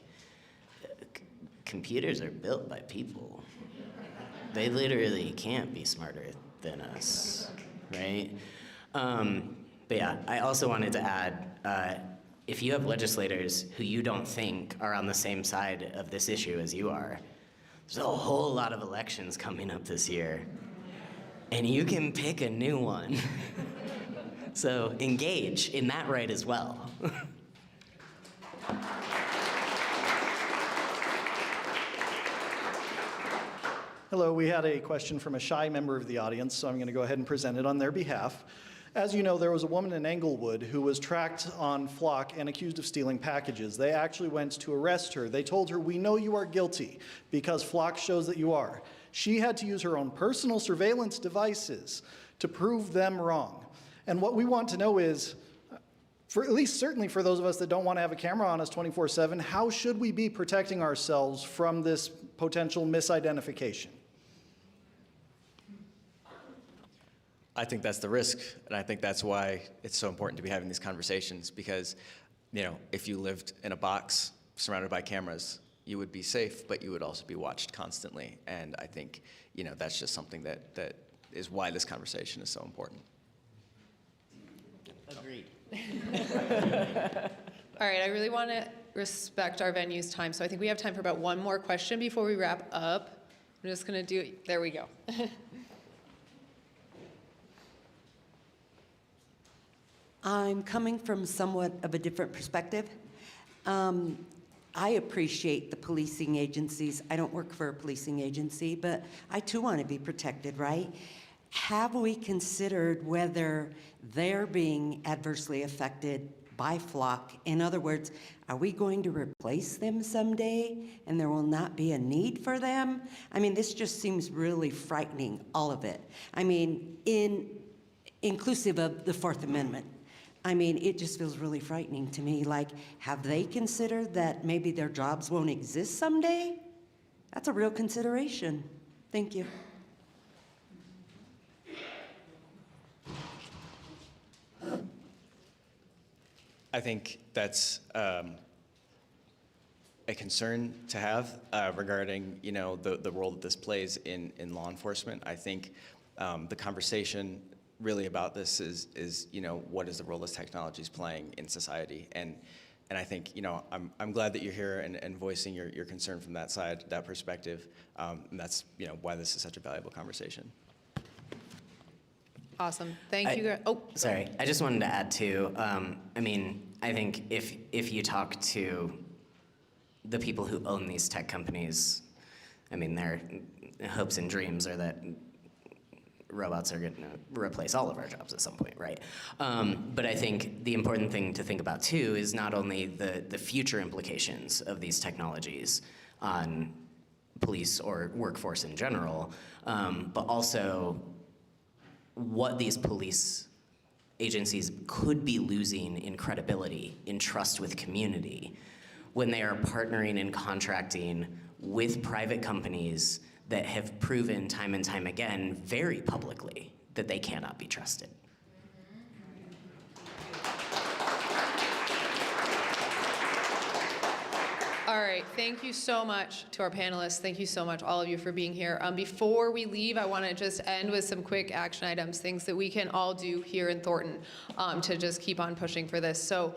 computers are built by people. They literally can't be smarter than us, right? But yeah, I also wanted to add, if you have legislators who you don't think are on the same side of this issue as you are, there's a whole lot of elections coming up this year. And you can pick a new one. So engage in that right as well.
Hello, we had a question from a shy member of the audience, so I'm going to go ahead and present it on their behalf. As you know, there was a woman in Englewood who was tracked on Flock and accused of stealing packages. They actually went to arrest her. They told her, "We know you are guilty because Flock shows that you are." She had to use her own personal surveillance devices to prove them wrong. And what we want to know is, for at least certainly for those of us that don't want to have a camera on us 24/7, how should we be protecting ourselves from this potential misidentification?
I think that's the risk, and I think that's why it's so important to be having these conversations, because, you know, if you lived in a box surrounded by cameras, you would be safe, but you would also be watched constantly. And I think, you know, that's just something that is why this conversation is so important.
Agreed.
All right, I really want to respect our venue's time, so I think we have time for about one more question before we wrap up. I'm just going to do it. There we go.
I'm coming from somewhat of a different perspective. I appreciate the policing agencies. I don't work for a policing agency, but I too want to be protected, right? Have we considered whether they're being adversely affected by Flock? In other words, are we going to replace them someday and there will not be a need for them? I mean, this just seems really frightening, all of it. I mean, inclusive of the Fourth Amendment. I mean, it just feels really frightening to me. Like, have they considered that maybe their jobs won't exist someday? That's a real consideration. Thank you.
I think that's a concern to have regarding, you know, the role that this plays in law enforcement. I think the conversation really about this is, you know, what is the role this technology is playing in society? And I think, you know, I'm glad that you're here and voicing your concern from that side, that perspective. And that's, you know, why this is such a valuable conversation.
Awesome. Thank you. Oh,
Sorry, I just wanted to add too, I mean, I think if you talk to the people who own these tech companies, I mean, their hopes and dreams are that robots are going to replace all of our jobs at some point, right? But I think the important thing to think about too is not only the future implications of these technologies on police or workforce in general, but also what these police agencies could be losing in credibility, in trust with community, when they are partnering and contracting with private companies that have proven time and time again, very publicly, that they cannot be trusted.
all right. Thank you so much to our panelists. Thank you so much, all of you, for being here. Before we leave, I want to just end with some quick action items, things that we can all do here in Thornton to just keep on pushing for this. So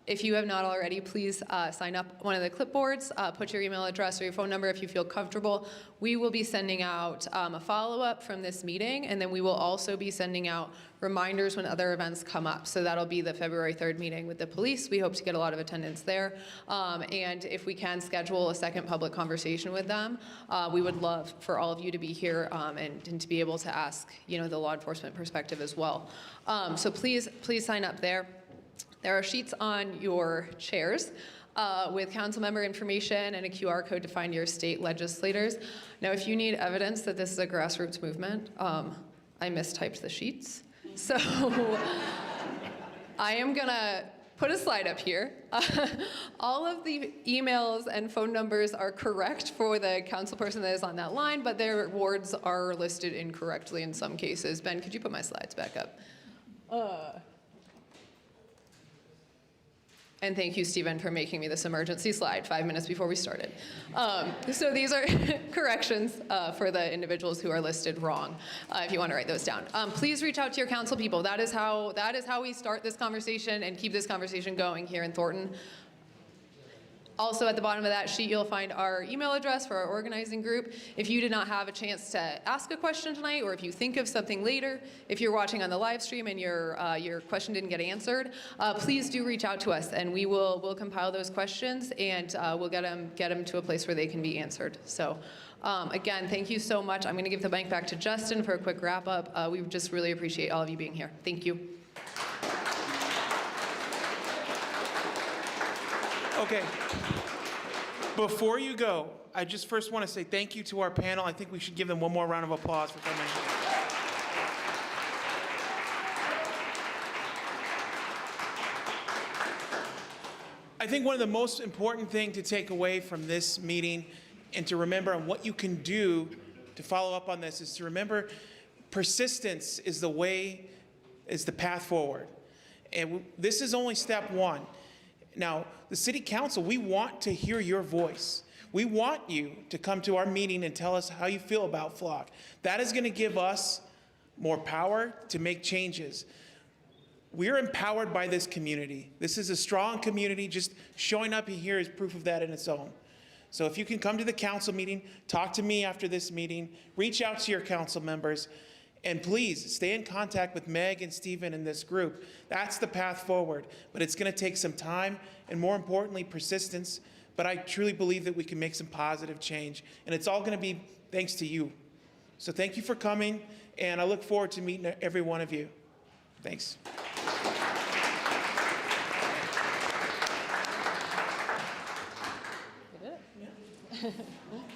if you have not already, please sign up one of the clipboards, put your email address or your phone number if you feel comfortable. We will be sending out a follow-up from this meeting, and then we will also be sending out reminders when other events come up. So that'll be the February 3rd meeting with the police. We hope to get a lot of attendance there. And if we can schedule a second public conversation with them, we would love for all of you to be here and to be able to ask, you know, the law enforcement perspective as well. So please sign up there. There are sheets on your chairs with council member information and a QR code to find your state legislators. Now, if you need evidence that this is a grassroots movement, I mistyped the sheets. So I am gonna put a slide up here. All of the emails and phone numbers are correct for the council person that is on that line, but their wards are listed incorrectly in some cases. Ben, could you put my slides back up? And thank you, Stephen, for making me this emergency slide 5 minutes before we started. So these are corrections for the individuals who are listed wrong, if you want to write those down. Please reach out to your council people. That is how we start this conversation and keep this conversation going here in Thornton. Also, at the bottom of that sheet, you'll find our email address for our organizing group. If you did not have a chance to ask a question tonight, or if you think of something later, if you're watching on the live stream and your question didn't get answered, please do reach out to us, and we'll compile those questions and we'll get them to a place where they can be answered. So. Again, thank you so much. I'm going to give the mic back to Justin for a quick wrap up. We just really appreciate all of you being here. Thank you.
Okay. Before you go, I just first want to say thank you to our panel. I think we should give them one more round of applause for coming. think one of the most important thing to take away from this meeting and to remember on what you can do to follow up on this is to remember persistence is the path forward. And this is only step one. Now, the city council, we want to hear your voice. We want you to come to our meeting and tell us how you feel about Flock. That is going to give us more power to make changes. We're empowered by this community. This is a strong community. Just showing up here is proof of that in its own. So if you can come to the council meeting, talk to me after this meeting, reach out to your council members, and please stay in contact with Meg and Stephen and this group. That's the path forward. But it's going to take some time and, more importantly, persistence. But I truly believe that we can make some positive change. And it's all going to be thanks to you. So thank you for coming, and I look forward to meeting every one of you. Thanks.
We did it.